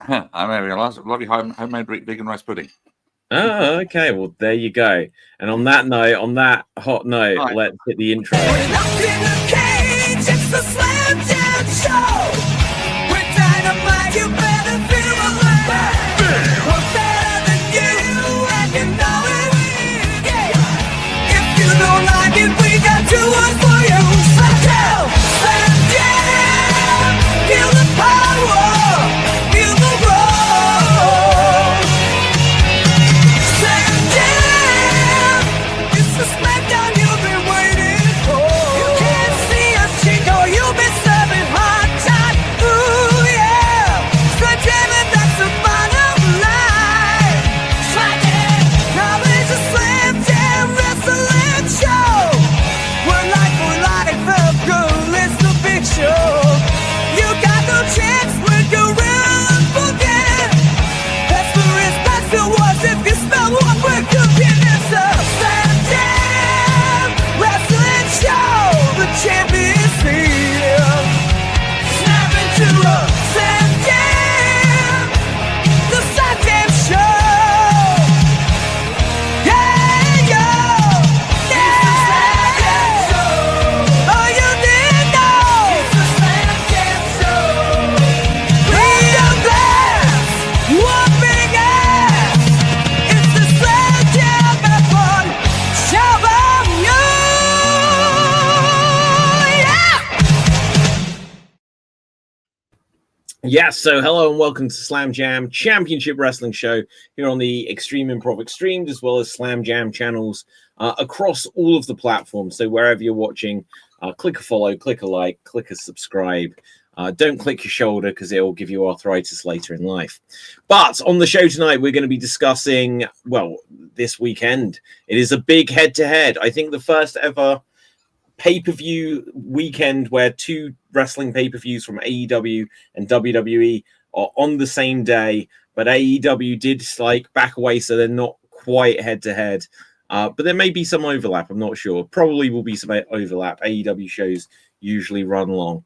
I'm having a lovely homemade vegan rice pudding. Oh, okay. Well, there you go. And on that note, on that hot note, Right. let's hit the intro. We're locked in a cage, it's the Slam Jam Show. We're dynamite, you better feel alive. We're better than you, and you know it. Yeah. If you don't like it, we got two words for you. Slam Jam, Slam Jam. Feel the power, feel the roar. Slam Jam, it's the smackdown you've been waiting for. You can't see us, Chico, you've been serving hard time. Ooh, yeah. Slam Jam, and that's the bottom line. Slam Jam. Now there's a Slam Jam wrestling show. We're life, up good, it's the big show. You got no chance when you're real forget. That's the risk, that's the worst. If you smell what we're cooking, it's a Slam Jam wrestling show. The champion's here. Snap into a Slam Jam. The Slam Jam show. Yeah, yo. Yeah. Oh, you didn't know. It's the Slam Jam show. Read a glass, one big ass. It's the Slam Jam F1 show of you. Yeah. Yes, so hello and welcome to Slam Jam Championship Wrestling Show here on the Extreme Improv Extremes, as well as Slam Jam channels across all of the platforms. So wherever you're watching, click a follow, click a like, click a subscribe. Don't click your shoulder because it will give you arthritis later in life. But on the show tonight, we're going to be discussing, well, this weekend. It is a big head-to-head. I think the first ever pay-per-view weekend where two wrestling pay-per-views from AEW and WWE are on the same day, but AEW did back away, so they're not quite head-to-head. But there may be some overlap, I'm not sure. Probably will be some overlap. AEW shows usually run long.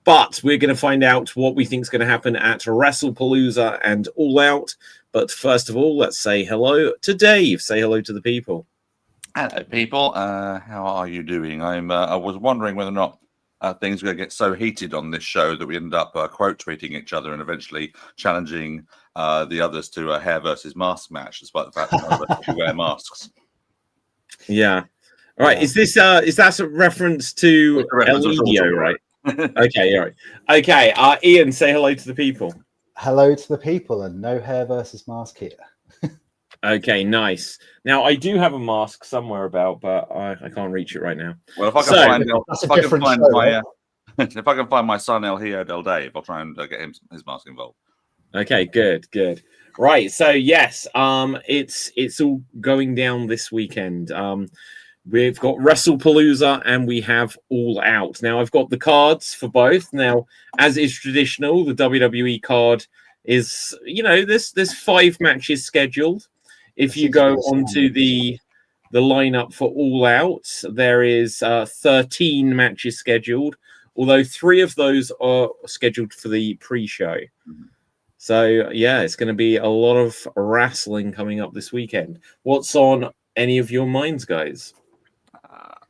But we're going to find out what we think is going to happen at WrestlePalooza and All Out. But first of all, let's say hello to Dave. Say hello to the people. Hello, people. How are you doing? I was wondering whether or not things were going to get so heated on this show that we end up quote tweeting each other and eventually challenging the others to a hair versus mask match, despite the fact that we wear masks. Yeah. All right. Is that a reference to Elidio, right? Okay. All right. Okay. Ian, say hello to the people. Hello to the people, and no hair versus mask here. Okay, nice. Now I do have a mask somewhere about, but I can't reach it right now. Well, if I can find my son El Hijo del Dave, I'll try and get his mask involved. Okay, good. Right, so yes, it's all going down this weekend. We've got WrestlePalooza and we have All Out. Now I've got the cards for both. Now, as is traditional, the WWE card is, there's 5 matches scheduled. If you go onto the lineup for All Out, there is 13 matches scheduled, although 3 of those are scheduled for the pre-show. So, yeah, it's going to be a lot of wrestling coming up this weekend. What's on any of your minds, guys?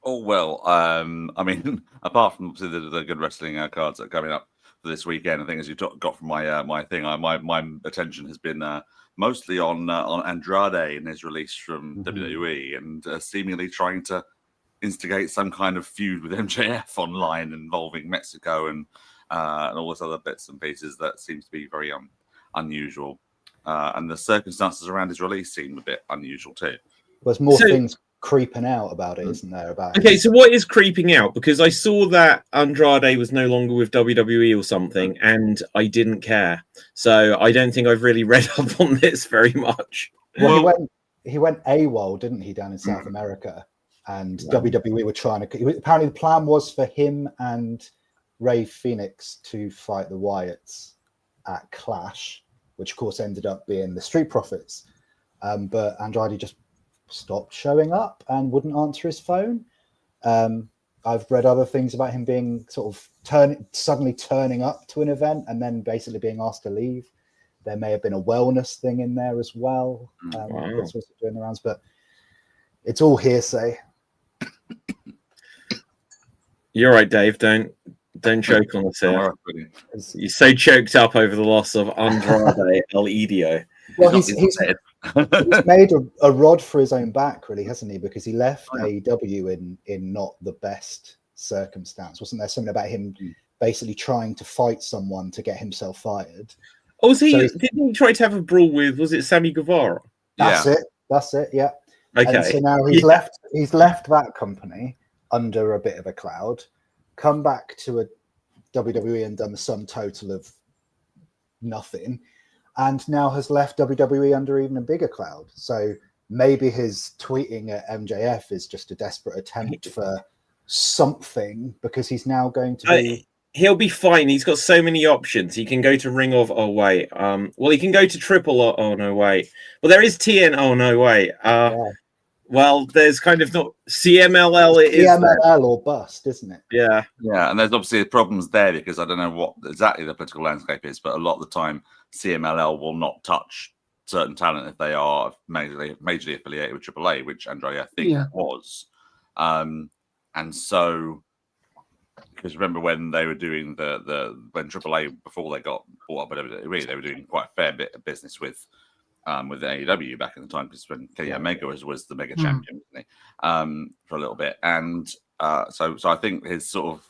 I mean, apart from the good wrestling cards that are coming up for this weekend, I think as you got from my thing, my attention has been mostly on Andrade and his release from WWE, and seemingly trying to instigate some kind of feud with MJF online involving Mexico and all those other bits and pieces that seems to be very unusual. And the circumstances around his release seem a bit unusual too. There's more things creeping out about it, isn't there? So what is creeping out? Because I saw that Andrade was no longer with WWE or something, and I didn't care. So I don't think I've really read up on this very much. Well, he went AWOL, didn't he, down in South America? And WWE were trying to... Apparently the plan was for him and Rey Fenix to fight the Wyatts at Clash, which of course ended up being the Street Profits. But Andrade just stopped showing up and wouldn't answer his phone. I've read other things about him being sort of suddenly turning up to an event and then basically being asked to leave. There may have been a wellness thing in there as well. Wow. That's also doing the rounds, but it's all hearsay. You're right, Dave. Don't choke on us here. It's- You're so choked up over the loss of Andrade El Idolo. Well, he's made a rod for his own back, really, hasn't he? Because he left AEW in not the best circumstance. Wasn't there something about him basically trying to fight someone to get himself fired? Oh, was he? So didn't he try to have a brawl with? Was it Sammy Guevara? That's it. Yeah. Okay. And so now he's left. He's left that company under a bit of a cloud. Come back to a WWE and done the sum total of nothing, and now has left WWE under even a bigger cloud. So maybe his tweeting at MJF is just a desperate attempt for something, because he's now going to be. He'll be fine. He's got so many options. He can go to Ring of. Oh wait. Well, he can go to Triple. Oh no, wait. Well, there is TN. Oh no, wait. Well, there's kind of not CMLL. It is CMLL or bust, isn't it? Yeah. Yeah, and there's obviously problems there because I don't know what exactly the political landscape is, but a lot of the time CMLL will not touch certain talent if they are majorly affiliated with AAA, which Andre I think was. And so, because remember when they were doing when AAA, before they got bought up by WWE, they were doing quite a fair bit of business with AEW back in the time, because when Kenny Omega was the mega champion, wasn't he? For a little bit, and so I think his sort of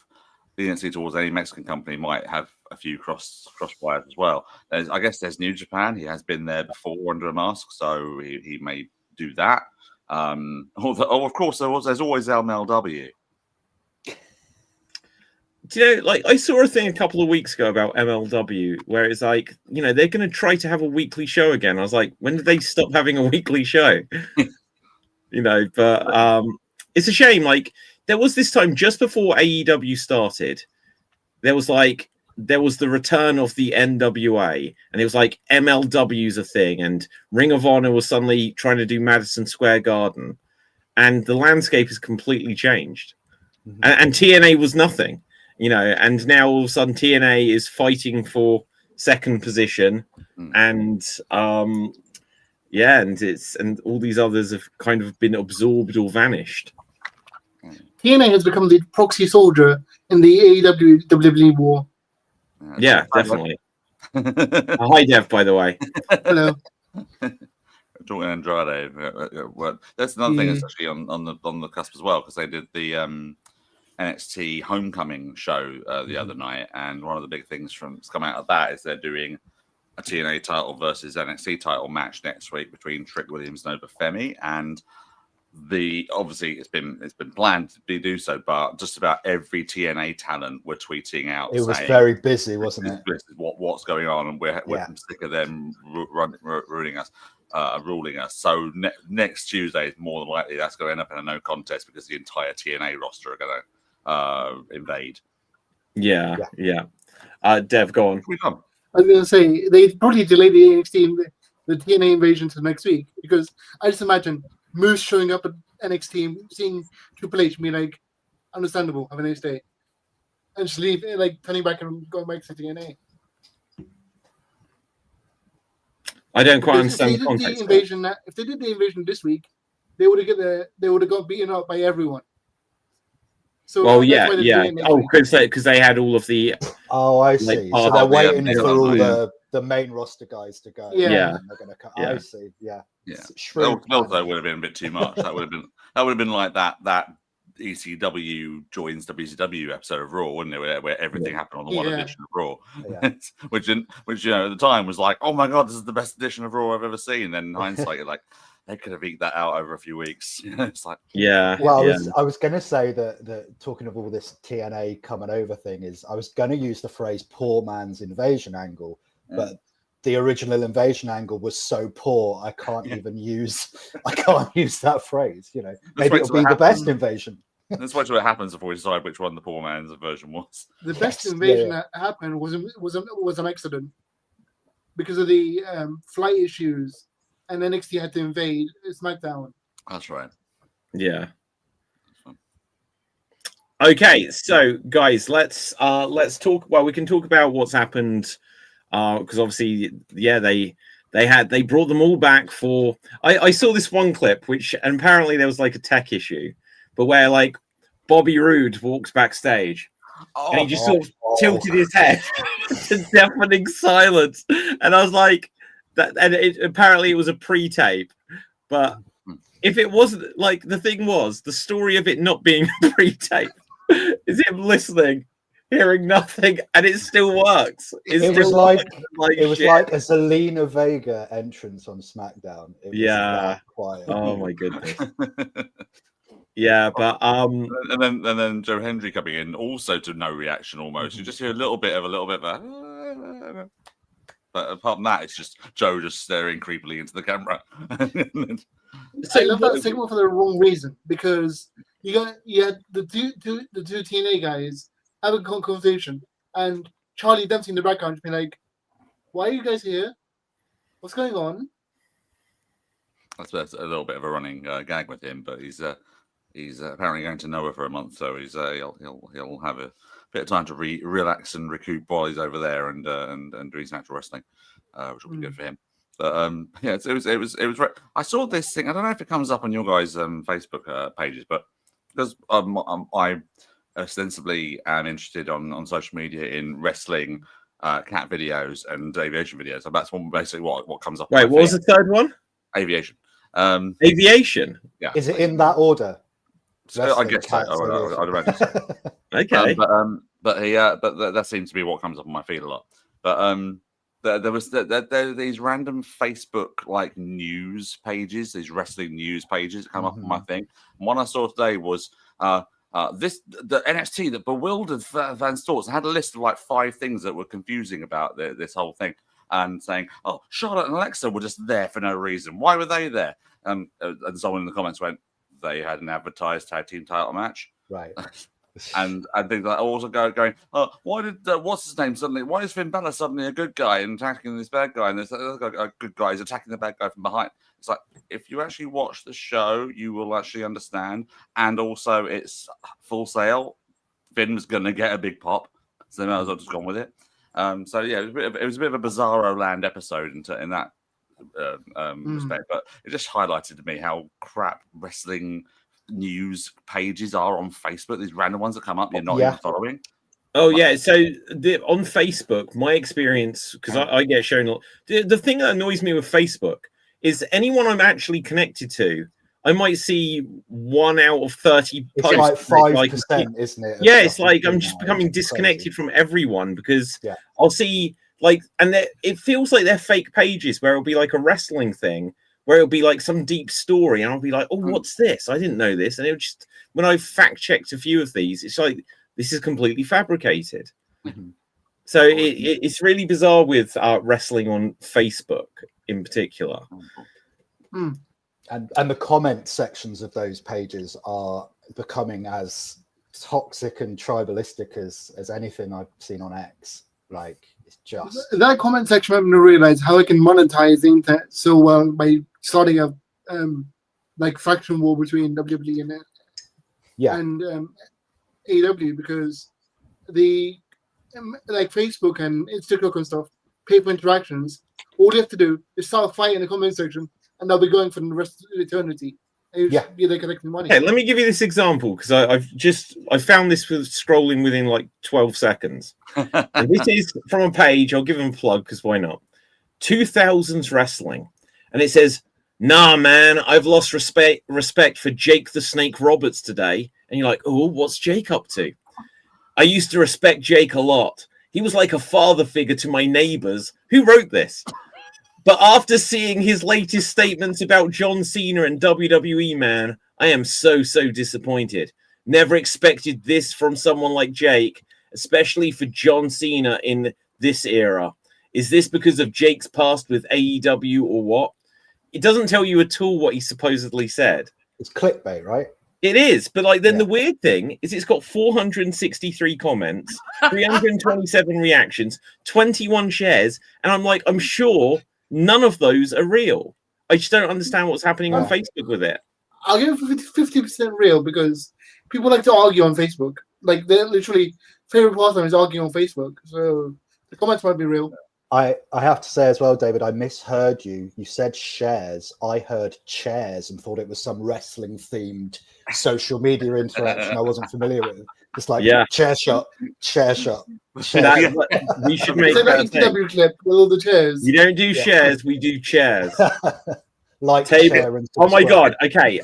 leniency towards any Mexican company might have a few cross wires as well. I guess there's New Japan. He has been there before under a mask, so he may do that. Although, of course, there's always MLW. Do you know, like, I saw a thing a couple of weeks ago about MLW where it's like, you know, they're going to try to have a weekly show again. I was like, when did they stop having a weekly show? You know, but it's a shame. Like, there was this time just before AEW started, there was the return of the NWA, and it was like MLW's a thing, and Ring of Honor was suddenly trying to do Madison Square Garden, and the landscape has completely changed. And TNA was nothing. You know, and now all of a sudden TNA is fighting for second position, and and all these others have kind of been absorbed or vanished. TNA has become the proxy soldier in the AEW WWE war. Yeah, definitely. Hi, Dev, by the way. Hello. Talking Andrade. That's another thing that's actually on the cusp as well, because they did the NXT Homecoming show the other night, and one of the big things that's come out of that is they're doing a TNA title versus NXT title match next week between Trick Williams and Obafemi, and obviously it's been planned to do so, but just about every TNA talent were tweeting out. It was very busy, wasn't it? This is what's going on, and we're sick of them ruling us. So next Tuesday is more than likely that's going to end up in a no contest, because the entire TNA roster are going to invade. Yeah. Dev, go on. I was going to say they probably delayed the NXT, the TNA invasion to next week, because I just imagine Moose showing up at NXT, seeing Triple H, being like, understandable, have a nice day, and just leave, like turning back and going back to TNA. I don't quite understand the context. If they did the invasion this week, they would have got beaten up by everyone. So Oh, because they had all of the. Oh, I see. So they're waiting for all the main roster guys to go. Yeah. And they're going to cut. I see. Yeah. That would have been a bit too much. That would have been like that ECW joins WCW episode of Raw, wouldn't it? Where everything happened on the one edition of Raw, which you know at the time was like, oh my god, this is the best edition of Raw I've ever seen. And then in hindsight, you're like, they could have eked that out over a few weeks. It's like, Well, I was going to say that talking of all this TNA coming over thing is, I was going to use the phrase "poor man's invasion angle," but the original invasion angle was so poor, I can't even use. I can't use that phrase. You know, maybe it'll be the best invasion. Let's wait till it happens before we decide which one the poor man's version was. The best invasion that happened was an accident because of the flight issues. And NXT had to invade SmackDown. That's right. Yeah. Okay, so guys, let's talk. Well, we can talk about what's happened because obviously, yeah, they brought them all back for. I saw this one clip, and apparently there was like a tech issue, but where like Bobby Roode walks backstage. And he just sort of tilted his head to deafening silence, and I was like, "That." And apparently it was a pre-tape, but if it wasn't, like, the thing was, the story of it not being a pre-tape is him listening, hearing nothing, and it still works. It was like a Zelina Vega entrance on SmackDown. It was that quiet. Oh my goodness. Yeah, but and then Joe Hendry coming in also to no reaction almost. You just hear a little bit of a but apart from that, it's just Joe just staring creepily into the camera. I love that segment for the wrong reason, because you had the two TNA guys have a conversation, and Charlie Dempsey in the background being like, "Why are you guys here? What's going on?" That's a little bit of a running gag with him, but he's apparently going to Noah for a month, so he'll have a bit of time to relax and recoup while he's over there and do his natural wrestling, which will be good for him. But yeah, it was. I saw this thing. I don't know if it comes up on your guys' Facebook pages, but because I ostensibly am interested on social media in wrestling, cat videos and aviation videos. So that's basically what comes up. Wait, what was the third one? Aviation. Aviation. Yeah. Is it in that order? So I guess so. I'd imagine so. Okay. But that seems to be what comes up on my feed a lot. But there was these random Facebook like news pages, these wrestling news pages that come up on my thing. And one I saw today was the NXT that bewildered fans' thoughts. I had a list of like 5 things that were confusing about this whole thing, and saying, "Oh, Charlotte and Alexa were just there for no reason. Why were they there?" And someone in the comments went, "They had an advertised tag team title match." Right. and things like also going, "Oh, why did what's his name suddenly? Why is Finn Balor suddenly a good guy and attacking this bad guy? And this other guy, a good guy is attacking the bad guy from behind." It's like, if you actually watch the show, you will actually understand. And also, it's Full Sail. Finn was going to get a big pop, so they might as well just gone with it. So yeah, it was a bit of a bizarro land episode in that respect, but it just highlighted to me how crap wrestling news pages are on Facebook. These random ones that come up you're not even following. Oh yeah, so on Facebook, my experience, because I get shown the thing that annoys me with Facebook is anyone I'm actually connected to, I might see 1 out of 30 it's posts. like 5%, isn't it? Yeah, it's like I'm just becoming disconnected from everyone, because I'll see like, and it feels like they're fake pages where it'll be like a wrestling thing, where it'll be like some deep story, and I'll be like, "Oh, what's this? I didn't know this." And it'll just, when I fact checked a few of these, it's like, this is completely fabricated. So it's really bizarre with wrestling on Facebook in particular. And the comment sections of those pages are becoming as toxic and tribalistic as anything I've seen on X. Like, it's just that comment section made me realize how I can monetize the internet so well by starting a like faction war between WWE and AEW, because the like Facebook and Instagram and stuff pay for interactions. All you have to do is start a fight in the comment section, and they'll be going for the rest of eternity. They're collecting money. Okay, let me give you this example, because I found this with scrolling within like 12 seconds. And this is from a page. I'll give them a plug, because why not? 2000s Wrestling, and it says, "Nah, man, I've lost respect for Jake the Snake Roberts today." And you're like, "Oh, what's Jake up to?" "I used to respect Jake a lot. He was like a father figure to my neighbors." Who wrote this? "But after seeing his latest statements about John Cena and WWE, man, I am so disappointed. Never expected this from someone like Jake, especially for John Cena in this era. Is this because of Jake's past with AEW or what?" It doesn't tell you at all what he supposedly said. It's clickbait, right? It is, but like, then the weird thing is it's got 463 comments, 327 reactions, 21 shares, and I'm like, I'm sure none of those are real. I just don't understand what's happening on Facebook with it. I'll give it 50% real, because people like to argue on Facebook. Like, they're literally favorite pastime is arguing on Facebook. So the comments might be real. I have to say as well, David, I misheard you. You said shares. I heard chairs and thought it was some wrestling themed social media interaction I wasn't familiar with. It's like chair shot, chair shot. Chair shot. We should make It's that like thing. AEW clip with all the chairs. You don't do shares, we do chairs. Like Table. share and Oh my subscribe. god! Okay,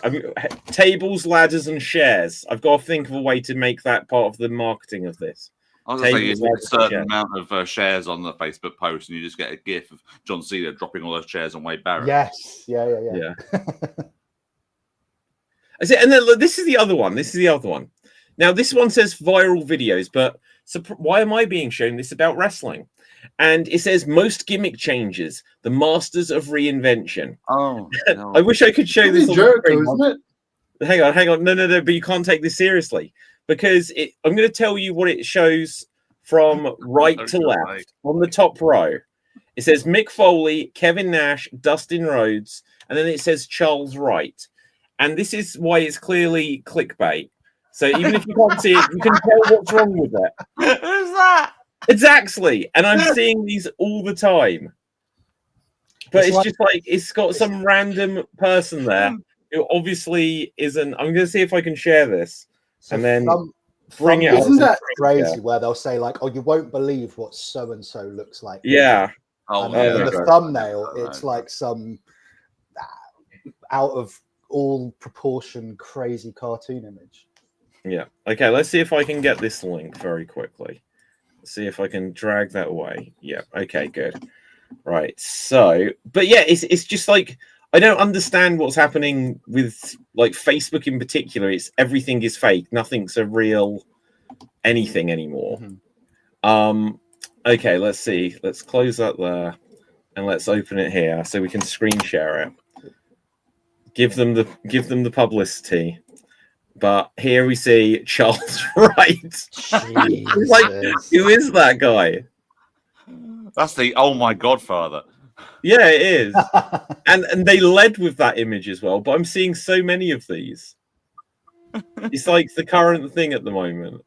tables, ladders, and shares. I've got to think of a way to make that part of the marketing of this. I was going to say, you Tables, get a ladders, certain shares. amount of shares on the Facebook post, and you just get a gif of John Cena dropping all those chairs on Wade Barrett. Yes. Yeah. I see, and then look, this is the other one. Now, this one says viral videos, but why am I being shown this about wrestling? And it says most gimmick changes, the masters of reinvention. Oh, no. I wish I could show this. It's Jericho, isn't it? Hang on. No, but you can't take this seriously because I'm going to tell you what it shows from right to left on the top row. It says Mick Foley, Kevin Nash, Dustin Rhodes, and then it says Charles Wright. And this is why it's clearly clickbait. So even if you can't see it, you can tell what's wrong with it. Who's that? Exactly. And I'm seeing these all the time. But it's like- just like it's got some random person there who obviously isn't. I'm going to see if I can share this. So And then bring it it. Isn't that crazy? Where they'll say like, "Oh, you won't believe what so and so looks like." Yeah. Oh, And yeah. in the right. thumbnail, Right. it's like some out of all proportion, crazy cartoon image. Yeah. Okay, let's see if I can get this link very quickly. See if I can drag that away. Yeah. Okay, good. Right. So, but yeah, it's just like I don't understand what's happening with like Facebook in particular. It's everything is fake. Nothing's a real anything anymore. Okay, let's see. Let's close that there and let's open it here so we can screen share it. Give them the publicity. But here we see Charles Wright. It's like, who is that guy? That's the oh my godfather. Yeah, it is. and they led with that image as well, but I'm seeing so many of these. It's like the current thing at the moment.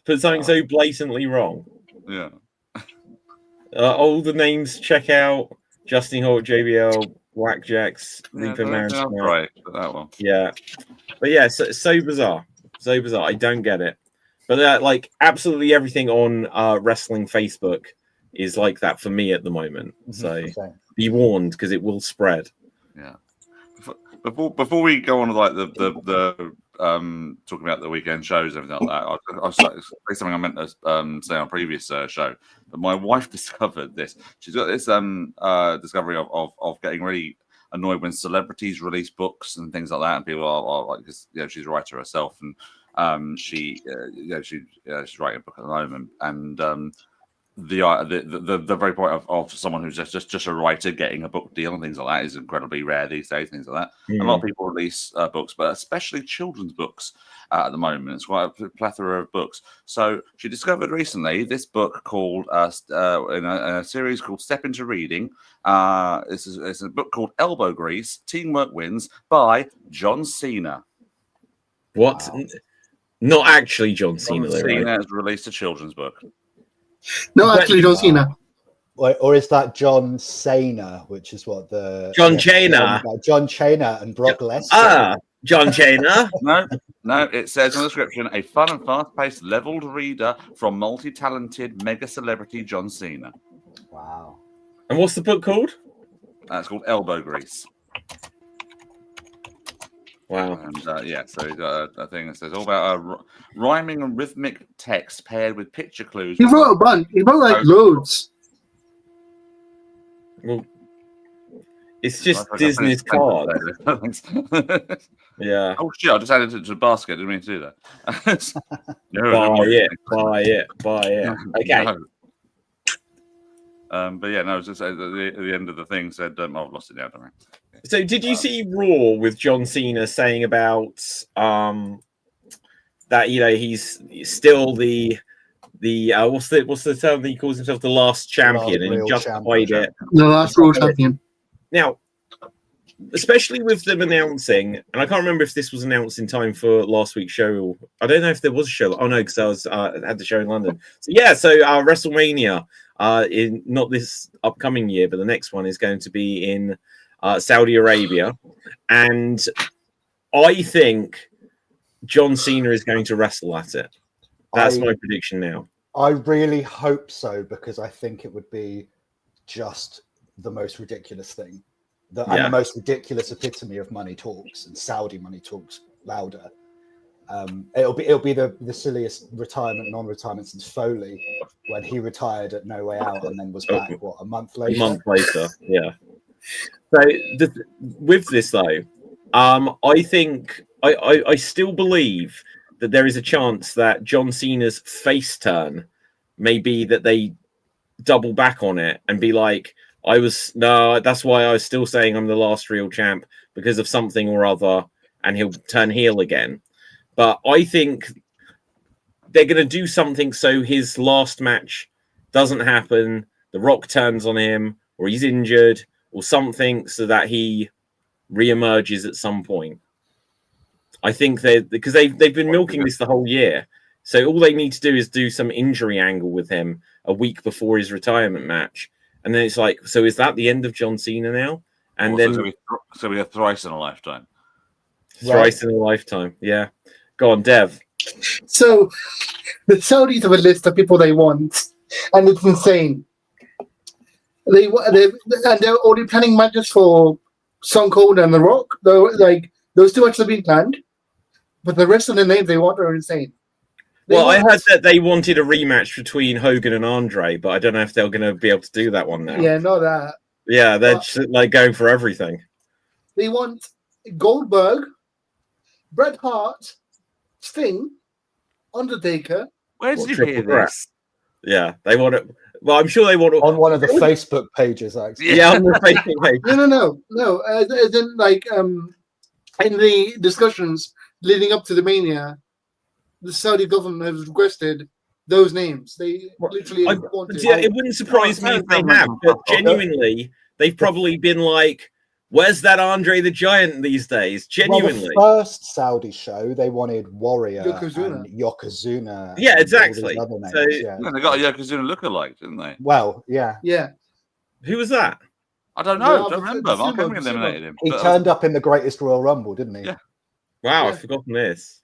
Put something so blatantly wrong. Yeah. All the names check out Justin Hawk, JBL, Blackjacks, Reaper Marriage. Right, that one. Yeah, but yeah, so bizarre, I don't get it. But like absolutely everything on wrestling Facebook is like that for me at the moment. So be warned because it will spread. Yeah. Before we go on to like the talking about the weekend shows and everything like that, I'll say something I meant to say on a previous show. But my wife discovered this. She's got this discovery of getting really annoyed when celebrities release books and things like that, and people are like, because she's a writer herself, and she's writing a book at the moment, and the very point of someone who's just a writer getting a book deal and things like that is incredibly rare these days. Things like that. A lot of people release books, but especially children's books at the moment. It's quite a plethora of books. So she discovered recently this book called in a series called Step Into Reading. It's a book called Elbow Grease: Teamwork Wins by John Cena. What? Wow. Not actually John Cena. John Cena has released a children's book. No, actually, John Cena. Or is that John Cena, which is what the John Cena? John Cena and Brock Lesnar. John Cena. No, it says in the description, a fun and fast-paced leveled reader from multi-talented mega celebrity John Cena. Wow. And what's the book called? It's called Elbow Grease. Wow. And so he's got a thing that says all about rhyming and rhythmic text paired with picture clues. He wrote a bunch. He wrote like loads. Well, it's just Disney's card. Yeah. Oh shit! I just added it to the basket. I didn't mean to do that. Buy it. Okay. No. But yeah, no. It was just at the end of the thing said, "I've lost it now." Don't worry. So, did you see Raw with John Cena saying about that? He's still the what's the term that he calls himself, the last champion, and he justified it. The last Raw champion. Now, especially with them announcing, and I can't remember if this was announced in time for last week's show. I don't know if there was a show. Oh no, because I was had the show in London. So yeah, WrestleMania in not this upcoming year, but the next one is going to be in Saudi Arabia, and I think John Cena is going to wrestle at it. That's my prediction now. I really hope so, because I think it would be just the most ridiculous thing. And the most ridiculous epitome of money talks, and Saudi money talks louder. It'll be the silliest retirement, non-retirement since Foley, when he retired at No Way Out and then was back a month later. A month later, yeah. So with this though, I think I still believe that there is a chance that John Cena's face turn may be that they double back on it and be like, that's why I was still saying I'm the last real champ, because of something or other, and he'll turn heel again. But I think they're going to do something so his last match doesn't happen, The Rock turns on him, or he's injured, or something, so that he re-emerges at some point. I think because they've been milking this the whole year. So all they need to do is do some injury angle with him a week before his retirement match. And then it's like, so is that the end of John Cena now? And then so we have thrice in a lifetime. Thrice in a lifetime, yeah. Go on, Dev. So the Saudis have a list of people they want, and it's insane. They're already planning matches for Stone Cold and The Rock. Those two matches have been planned, but the rest of the names they want are insane. I heard that they wanted a rematch between Hogan and Andre, but I don't know if they're going to be able to do that one now. Yeah, not that. Yeah, they're just like going for everything. They want Goldberg, Bret Hart, Sting, Undertaker. Where did you hear this? Yeah, they want it. Well, I'm sure they want it on one of the Facebook pages, actually. Yeah, on the Facebook page. No. As in, in the discussions leading up to the Mania, the Saudi government has requested those names. They literally wanted. Yeah, it wouldn't surprise me if they have, but genuinely, they've probably been like, "Where's that Andre the Giant these days?" Genuinely. Well, the first Saudi show, they wanted Warrior and Yokozuna. Yeah, exactly. So, they got a Yokozuna lookalike, didn't they? Well, yeah. Yeah. Who was that? I don't know. I don't remember. Mark Henry eliminated him. He turned up in the Greatest Royal Rumble, didn't he? Yeah. Wow, Yeah. I've forgotten this.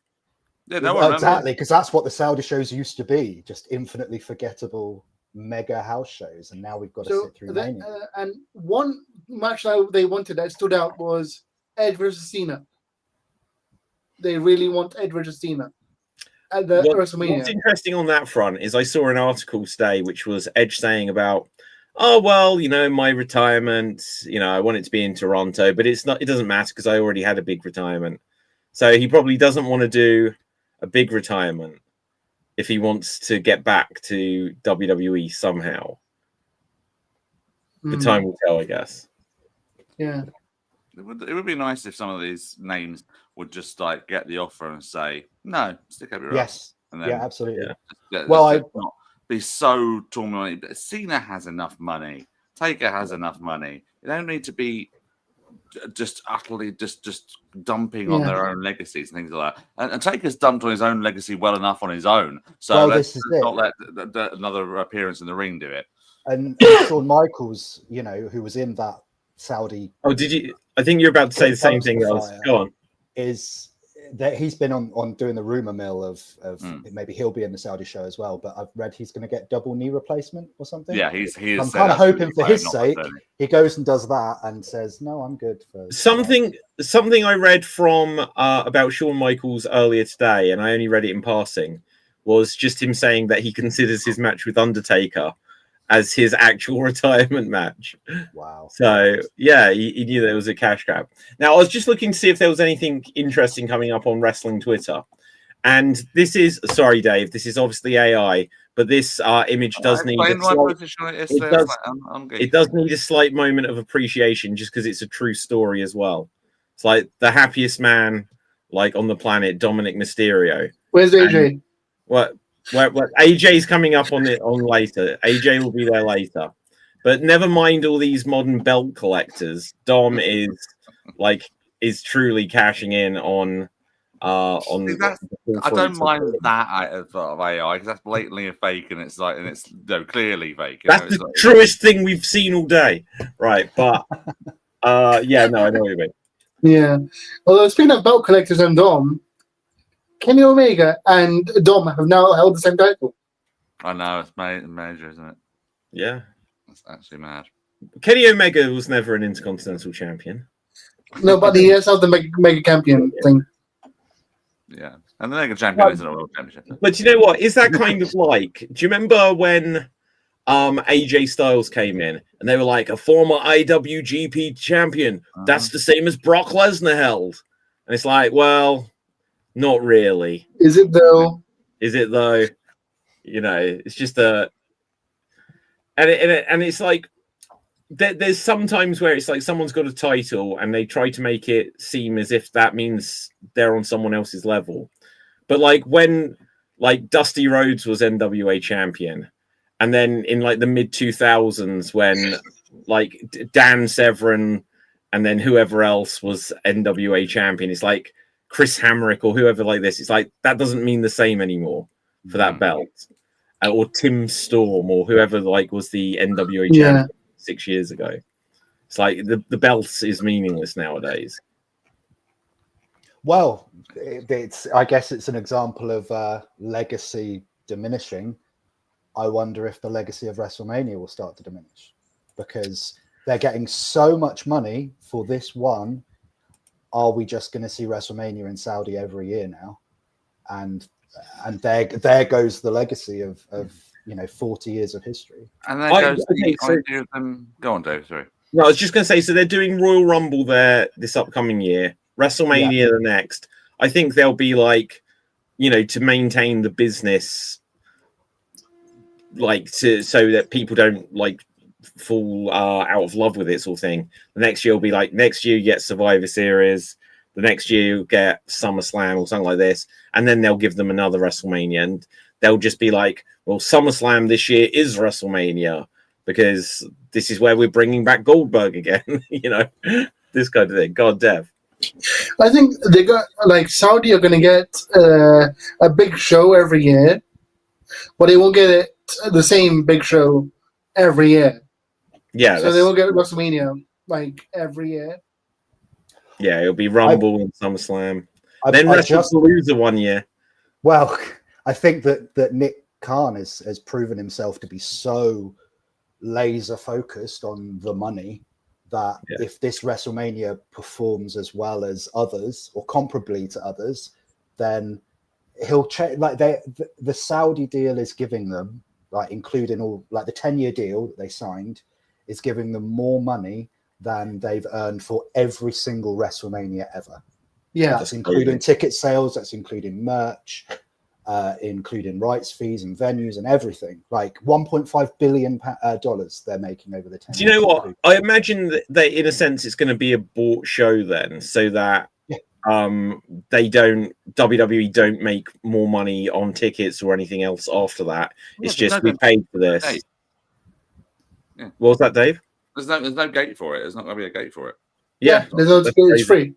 Yeah, no, exactly, because that's what the Saudi shows used to be, just infinitely forgettable mega house shows, and now we've got to sit through Mania. And one match that they wanted that stood out was Edge versus Cena. They really want Edge versus Cena at the WrestleMania. What's interesting on that front is I saw an article today which was Edge saying about, oh well, my retirement, I want it to be in Toronto, but it doesn't matter because I already had a big retirement. So he probably doesn't want to do a big retirement if he wants to get back to WWE somehow. The time will tell, I guess. Yeah. It would be nice if some of these names would just get the offer and say, no, stick up your Yes. And then, yeah, absolutely. Yeah, well, not be so tormented. Cena has enough money. Taker has enough money. You don't need to be just utterly just dumping on their own legacies and things like that. And Taker's dumped on his own legacy well enough on his own. So let's not let another appearance in the ring do it. And Shawn Michaels, who was in that Saudi. Oh, did you? I think you're about to say the same thing. Go on. Is that he's been on doing the rumor mill of maybe he'll be in the Saudi show as well, but I've read he's going to get double knee replacement or something. Yeah, he is. I'm kind of hoping for his sake he goes and does that and says, no, I'm good for something I read from about Shawn Michaels earlier today, and I only read it in passing, was just him saying that he considers his match with Undertaker as his actual retirement match. Wow. So yeah, he knew there was a cash grab. Now I was just looking to see if there was anything interesting coming up on wrestling Twitter. And this is, sorry Dave, this is obviously AI, but this image does need it does need a slight moment of appreciation just because it's a true story as well. It's like the happiest man on the planet, Dominic Mysterio. Where's AJ? And what AJ's coming up on later. AJ will be there later. But never mind all these modern belt collectors. Dom is like is truly cashing in on See, I don't mind that out of AI because that's blatantly a fake, and it's clearly fake. That's the truest thing we've seen all day, right? But yeah, no, I know what you mean. Yeah. Although speaking of belt collectors and Dom, Kenny Omega and Dom have now held the same title. I know it's major, isn't it? Yeah, that's actually mad. Kenny Omega was never an Intercontinental Champion. No, but he has the mega champion thing. Yeah, and the mega champion isn't a world championship. But you know what? Is that kind of like? Do you remember when AJ Styles came in and they were like a former IWGP champion? That's the same as Brock Lesnar held, and it's like, well, not really. Is it though? Is it though? You know, it's just and it's like there's sometimes where it's like someone's got a title and they try to make it seem as if that means they're on someone else's level. But like when like Dusty Rhodes was NWA champion, and then in like the mid 2000s when like Dan Severn and then whoever else was NWA champion, it's like Chris Hamrick or whoever like this. It's like that doesn't mean the same anymore for that belt. Or Tim Storm or whoever like was the NWA champion 6 years ago. It's like the belt is meaningless nowadays. Well, I guess it's an example of legacy diminishing. I wonder if the legacy of WrestleMania will start to diminish because they're getting so much money for this one. Are we just going to see WrestleMania in Saudi every year now? And there goes the legacy of 40 years of history. And then goes the idea of them. Go on, Dave. Sorry. No, I was just going to say. So they're doing Royal Rumble there this upcoming year. WrestleMania the next. I think they'll be like, to maintain the business, like so that people don't like fall out of love with it, sort of thing. The next year will be like next year you get Survivor Series. The next year you get SummerSlam or something like this, and then they'll give them another WrestleMania, and they'll just be like, well, SummerSlam this year is WrestleMania because this is where we're bringing back Goldberg again. This kind of thing. God, Dev. I think they got like Saudi are going to get a big show every year, but they won't get the same big show every year. Yeah, so they will get WrestleMania like every year. Yeah, it'll be Rumble and SummerSlam. Then WrestlePalooza 1 year. Well, I think that Nick Khan has proven himself to be so laser focused on the money that if this WrestleMania performs as well as others or comparably to others, then he'll check. Like the Saudi deal is giving them, like including all like the 10-year deal that they signed, is giving them more money than they've earned for every single WrestleMania ever. Yeah, that's including ticket sales, that's including merch, including rights fees and venues and everything. Like $1.5 billion they're making over the 10 years. Do you know what? I imagine that in a sense it's going to be a bought show then, so that WWE don't make more money on tickets or anything else after that. It's just we paid for this. Yeah. What was that, Dave? There's no gate for it. There's not going to be a gate for it. Yeah, it's free.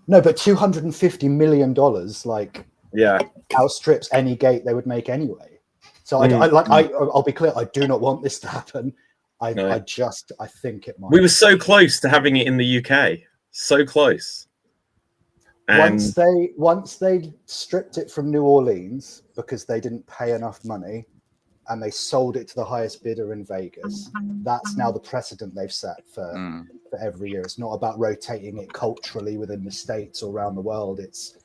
No, but $250 million, outstrips any gate they would make anyway. So I'll be clear. I do not want this to happen. I think it might. We were so close to having it in the UK. So close. And once they stripped it from New Orleans because they didn't pay enough money, and they sold it to the highest bidder in Vegas. That's now the precedent they've set for every year. It's not about rotating it culturally within the States or around the world. It's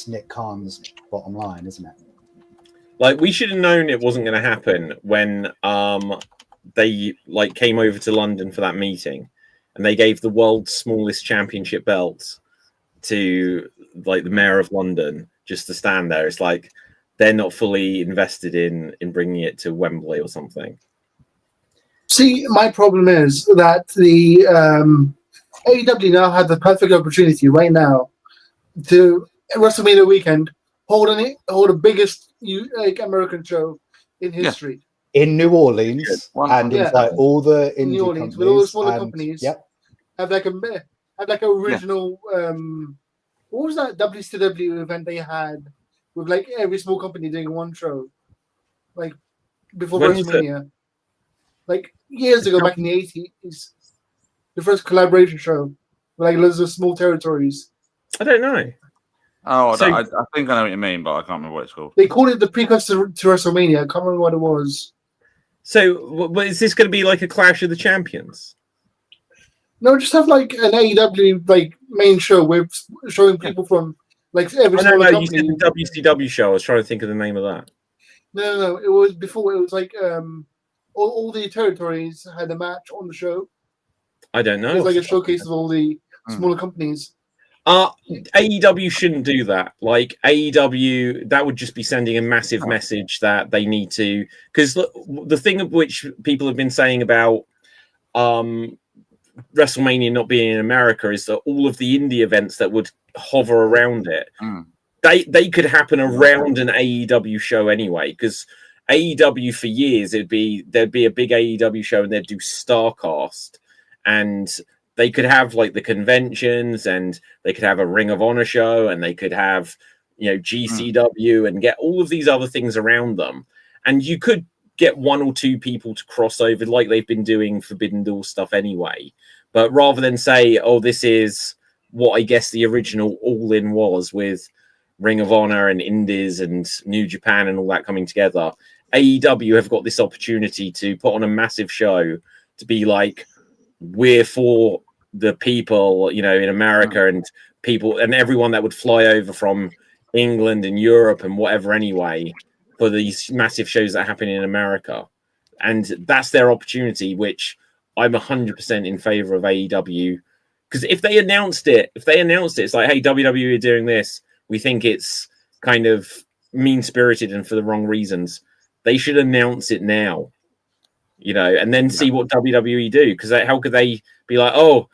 Nick Khan's bottom line, isn't it? Like, we should have known it wasn't going to happen when they came over to London for that meeting, and they gave the world's smallest championship belt to the mayor of London just to stand there. It's like they're not fully invested in bringing it to Wembley or something. See, my problem is that the AEW now had the perfect opportunity right now to WrestleMania weekend hold the biggest American show in history in New Orleans and invite all the indie New Orleans companies with all the smaller companies. Yep. Have had like an original. What was that WCW event they had with like every small company doing one show, like before When was it? WrestleMania, like years ago, back in the 80s. The first collaboration show, like loads of small territories. I don't know. Oh, So- I think I know what you mean, but I can't remember what it's called. They called it the precursor to WrestleMania. I can't remember what it was. So, is this going to be like a Clash of the Champions? No, just have like an AEW like main show with showing people from like every I don't smaller know. You company. said the WCW show. I was trying to think of the name of that. No. It was before. It was like all the territories had a match on the show. I don't know. It was like a showcase of all the smaller companies. AEW shouldn't do that. Like AEW, that would just be sending a massive message that they need to. Because the thing of which people have been saying about WrestleMania not being in America is that all of the indie events that would hover around it, they could happen around an AEW show anyway. Because AEW for years there'd be a big AEW show and they'd do Starcast, and they could have like the conventions, and they could have a Ring of Honor show, and they could have, you know, GCW and get all of these other things around them. And you could get one or two people to cross over like they've been doing Forbidden Door stuff anyway. But rather than say, oh, this is what I guess the original All In was with Ring of Honor and Indies and New Japan and all that coming together, AEW have got this opportunity to put on a massive show to be like, we're for the people, you know, in America, and people and everyone that would fly over from England and Europe and whatever anyway for these massive shows that happen in America. And that's their opportunity, which I'm 100% in favor of AEW. Because if they announced it, it's like, hey, WWE are doing this. We think it's kind of mean-spirited and for the wrong reasons. They should announce it now, you know, and then see what WWE do. Because how could they be like, oh,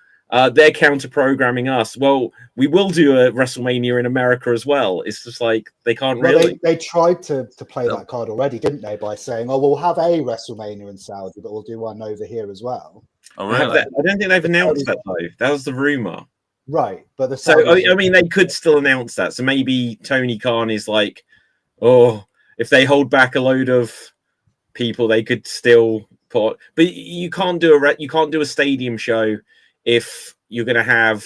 they're counter-programming us? Well, we will do a WrestleMania in America as well. It's just like they can't really. They tried to play that card already, didn't they? By saying, "Oh, we'll have a WrestleMania in Saudi, but we'll do one over here as well." Oh, really? I don't think they've announced that though. That was the rumor. Right, but I mean, they could still announce that. So maybe Tony Khan is like, oh, if they hold back a load of people, they could still put. But you can't do a stadium show if you're going to have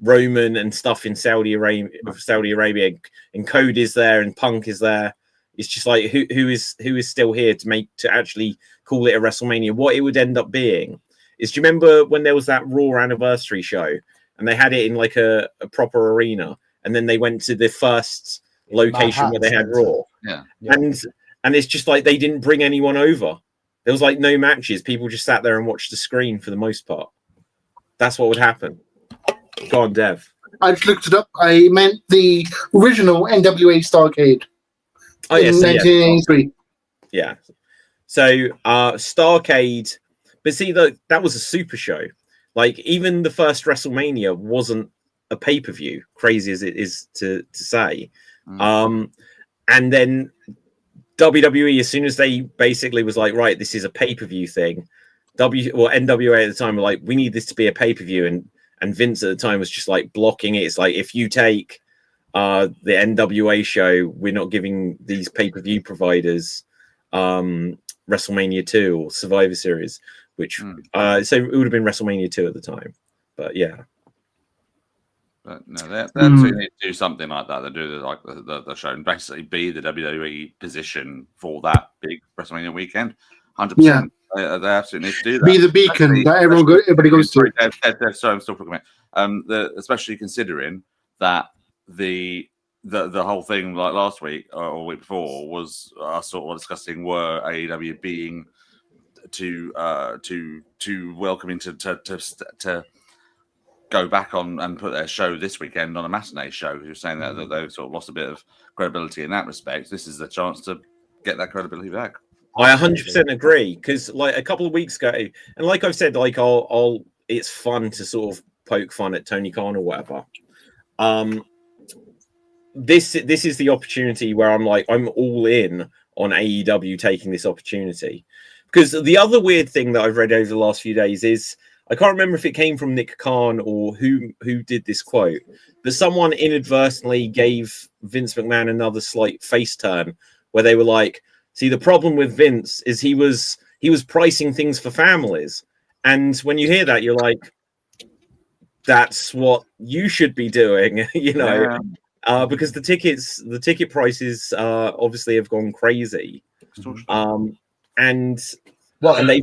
Roman and stuff in Saudi Arabia, and Code is there and Punk is there. It's just like who is still here to actually call it a WrestleMania. What it would end up being is, do you remember when there was that Raw anniversary show and they had it in like a proper arena, and then they went to the first location where they had Raw, and it's just like they didn't bring anyone over. There was like no matches. People just sat there and watched the screen for the most part. That's what would happen. Go on, Dev. I just looked it up. I meant the original NWA Starcade. Oh, yes. In 1983. Yeah. So Starcade, but see, that was a super show. Like, even the first WrestleMania wasn't a pay-per-view, crazy as it is to say. And then WWE, as soon as they basically was like, right, this is a pay-per-view thing, NWA at the time were like, we need this to be a pay-per-view, and Vince at the time was just like blocking it. It's like, if you take the NWA show, we're not giving these pay-per-view providers WrestleMania 2 or Survivor Series, which so it would have been WrestleMania 2 at the time. But yeah. But no, they absolutely need to do something like that. They do the show and basically be the WWE position for that big WrestleMania weekend. 100%. Yeah. They absolutely need to do that. Be the beacon that everybody goes to. Sorry, I'm still talking about. Especially considering that the whole thing like last week or week before was sort of discussing were AEW being too welcoming to go back on and put their show this weekend on a matinee show. You're saying that they sort of lost a bit of credibility in that respect. This is the chance to get that credibility back. I 100% agree, because like a couple of weeks ago, and like I've said, like I'll it's fun to sort of poke fun at Tony Khan or whatever. This is the opportunity where I'm all in on AEW taking this opportunity, because the other weird thing that I've read over the last few days is I can't remember if it came from Nick Khan or who did this quote, but someone inadvertently gave Vince McMahon another slight face turn where they were like, see, the problem with Vince is he was pricing things for families. And when you hear that, you're like, that's what you should be doing, you know, because the ticket prices obviously have gone crazy. And they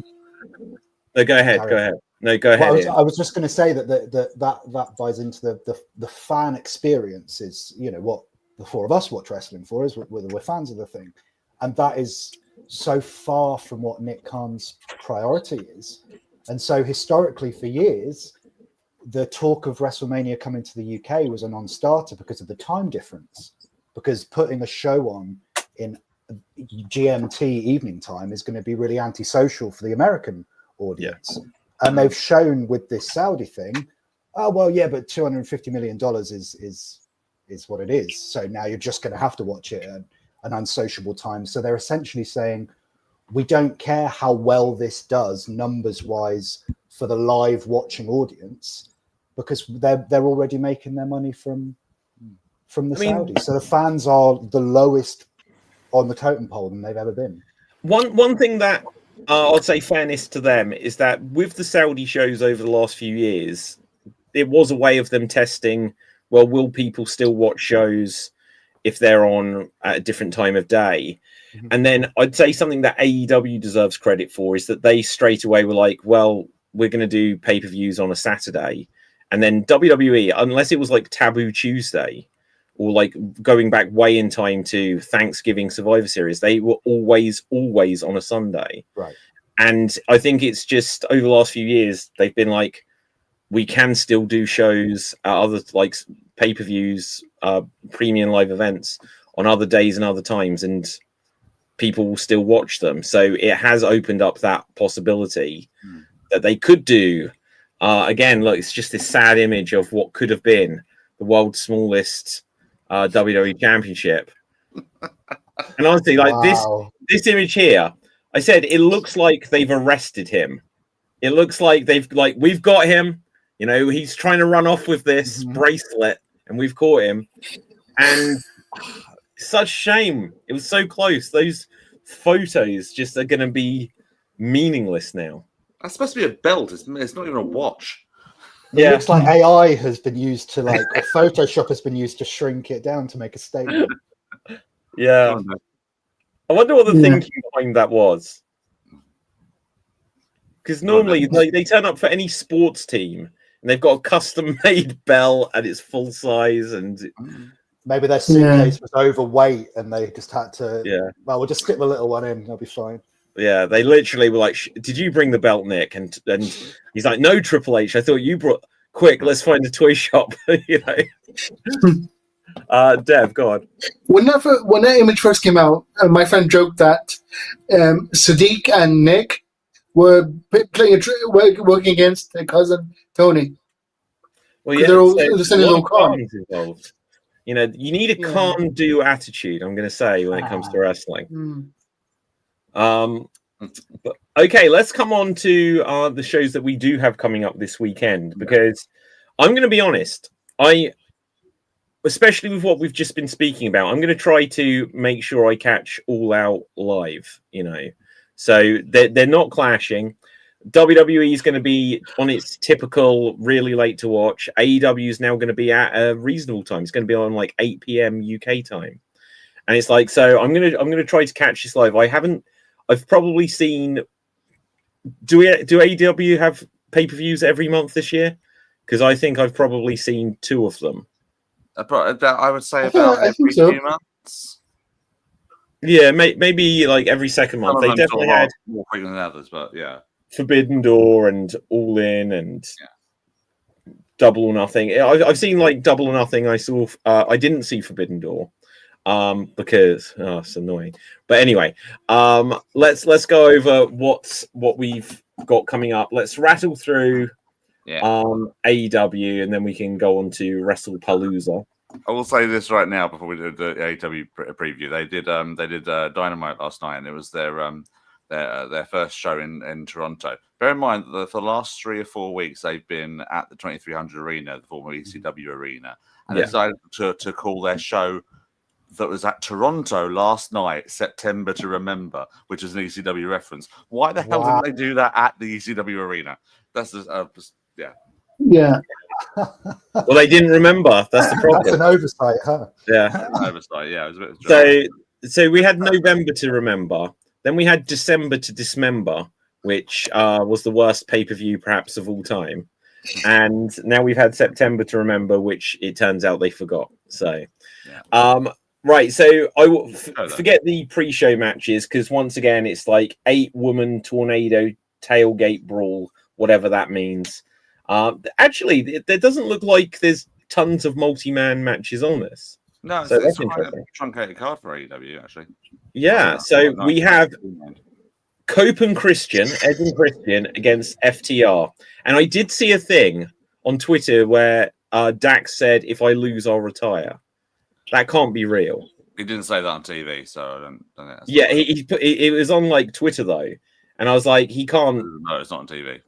no, go ahead. No, go ahead. Well, I was just going to say that buys into the fan experience. Is, you know, what the four of us watch wrestling for, is we're fans of the thing, and that is so far from what Nick Khan's priority is. And so historically, for years, the talk of WrestleMania coming to the UK was a non-starter because of the time difference. Because putting a show on in GMT evening time is going to be really antisocial for the American audience. Yeah. And they've shown with this Saudi thing, oh well, yeah, but $250 million is what it is. So now you're just going to have to watch it at an unsociable time. So they're essentially saying, we don't care how well this does numbers wise for the live watching audience, because they're already making their money from the Saudis. So the fans are the lowest on the totem pole than they've ever been. One thing that I'd say fairness to them is that with the Saudi shows over the last few years, it was a way of them testing, well, will people still watch shows if they're on at a different time of day? Mm-hmm. And then I'd say something that AEW deserves credit for is that they straight away were like, well, we're going to do pay-per-views on a Saturday. And then WWE, unless it was like Taboo Tuesday or like going back way in time to Thanksgiving Survivor Series, they were always on a Sunday. Right. And I think it's just over the last few years, they've been like, we can still do shows at other like pay-per-views, premium live events on other days and other times, and people will still watch them. So it has opened up that possibility that they could do. Again, look, it's just this sad image of what could have been the world's smallest WWE championship. And honestly, like this image here, I said it looks like they've arrested him. It looks like we've got him. You know, he's trying to run off with this bracelet, and we've caught him. And such shame. It was so close. Those photos just are going to be meaningless now. That's supposed to be a belt. It's not even a watch. It looks like AI has been used to or Photoshop has been used to shrink it down to make a statement. Yeah. I wonder what the thinking behind that was. Because normally they turn up for any sports team and they've got a custom-made belt and it's full size, and maybe their suitcase was overweight and they just had to. Yeah. Well, we'll just stick the little one in. They'll be fine. Yeah, they literally were like, "Did you bring the belt, Nick?" And he's like, "No, Triple H. I thought you brought. Quick, let's find a toy shop." You know. Dev, go on. When that image first came out, my friend joked that Sadiq and Nick were working against their cousin Tony. Well, yeah, they're all calm. Involved. You know, you need a calm-do attitude. I'm going to say when it comes to wrestling. But okay, let's come on to the shows that we do have coming up this weekend, because I'm going to be honest, especially with what we've just been speaking about, I'm going to try to make sure I catch All Out live, you know, so they're not clashing. WWE is going to be on its typical really late to watch. AEW is now going to be at a reasonable time. It's going to be on like 8 p.m. UK time, and it's like, so I'm going to try to catch this live. I've probably seen. Do AEW have pay-per-views every month this year? Because I think I've probably seen 2 of them. I would say about every few months. Yeah, maybe like every second month. They definitely had more frequent than others, but yeah. Forbidden Door and All In and Double or Nothing. I've seen like Double or Nothing. I saw. I didn't see Forbidden Door. Because it's annoying. But anyway, let's go over what we've got coming up. Let's rattle through AEW, and then we can go on to WrestlePalooza. I will say this right now before we do the AEW preview. They did Dynamite last night, and it was their their first show in Toronto. Bear in mind that for the last 3 or 4 weeks they've been at the 2300 Arena, the former ECW arena, and they decided to call their show that was at Toronto last night September to Remember, which is an ECW reference. Why the hell didn't they do that at the ECW arena? That's just, yeah. Yeah. Well, they didn't remember. That's the problem. That's an oversight, huh? Yeah. An oversight. Yeah. It was a bit So we had November to remember. Then we had December to dismember, which was the worst pay-per-view perhaps of all time. And now we've had September to remember, which it turns out they forgot. So, right. So I will forget the pre-show matches because once again, it's like 8-woman tornado tailgate brawl, whatever that means. Actually, there doesn't look like there's tons of multi-man matches on this. No, so it's quite a truncated card for AEW, actually. Yeah, so we have Cope and Christian, Ed and Christian against FTR. And I did see a thing on Twitter where Dax said, if I lose, I'll retire. That can't be real. He didn't say that on TV, so I don't think that's he put it was on like Twitter though. And I was like, he can't. No, it's not on TV.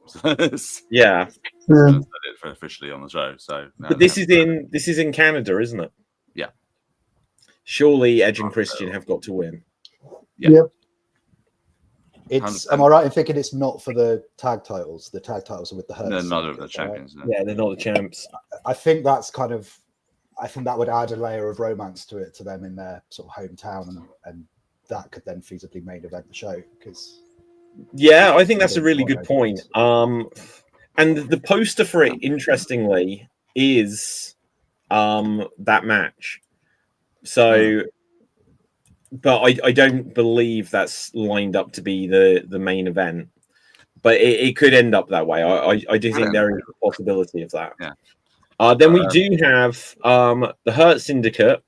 Yeah. I said it for officially on the show. So, no, but this is in Canada, isn't it? Yeah. Surely Edge and Christian have got to win. Yeah. Yep. It's. Am I right in thinking it's not for the tag titles? The tag titles are with the Hurts. They're not of the champions. Right? Yeah, they're not the champs. I think that's kind of. I think that would add a layer of romance to it to them in their sort of hometown, and that could then feasibly main event the show because. Yeah, I think that's a really good point. And the poster for it, interestingly, is that match. So, but I don't believe that's lined up to be the main event. But it could end up that way. I do think there is a possibility of that. Yeah. Then we do have the Hurt Syndicate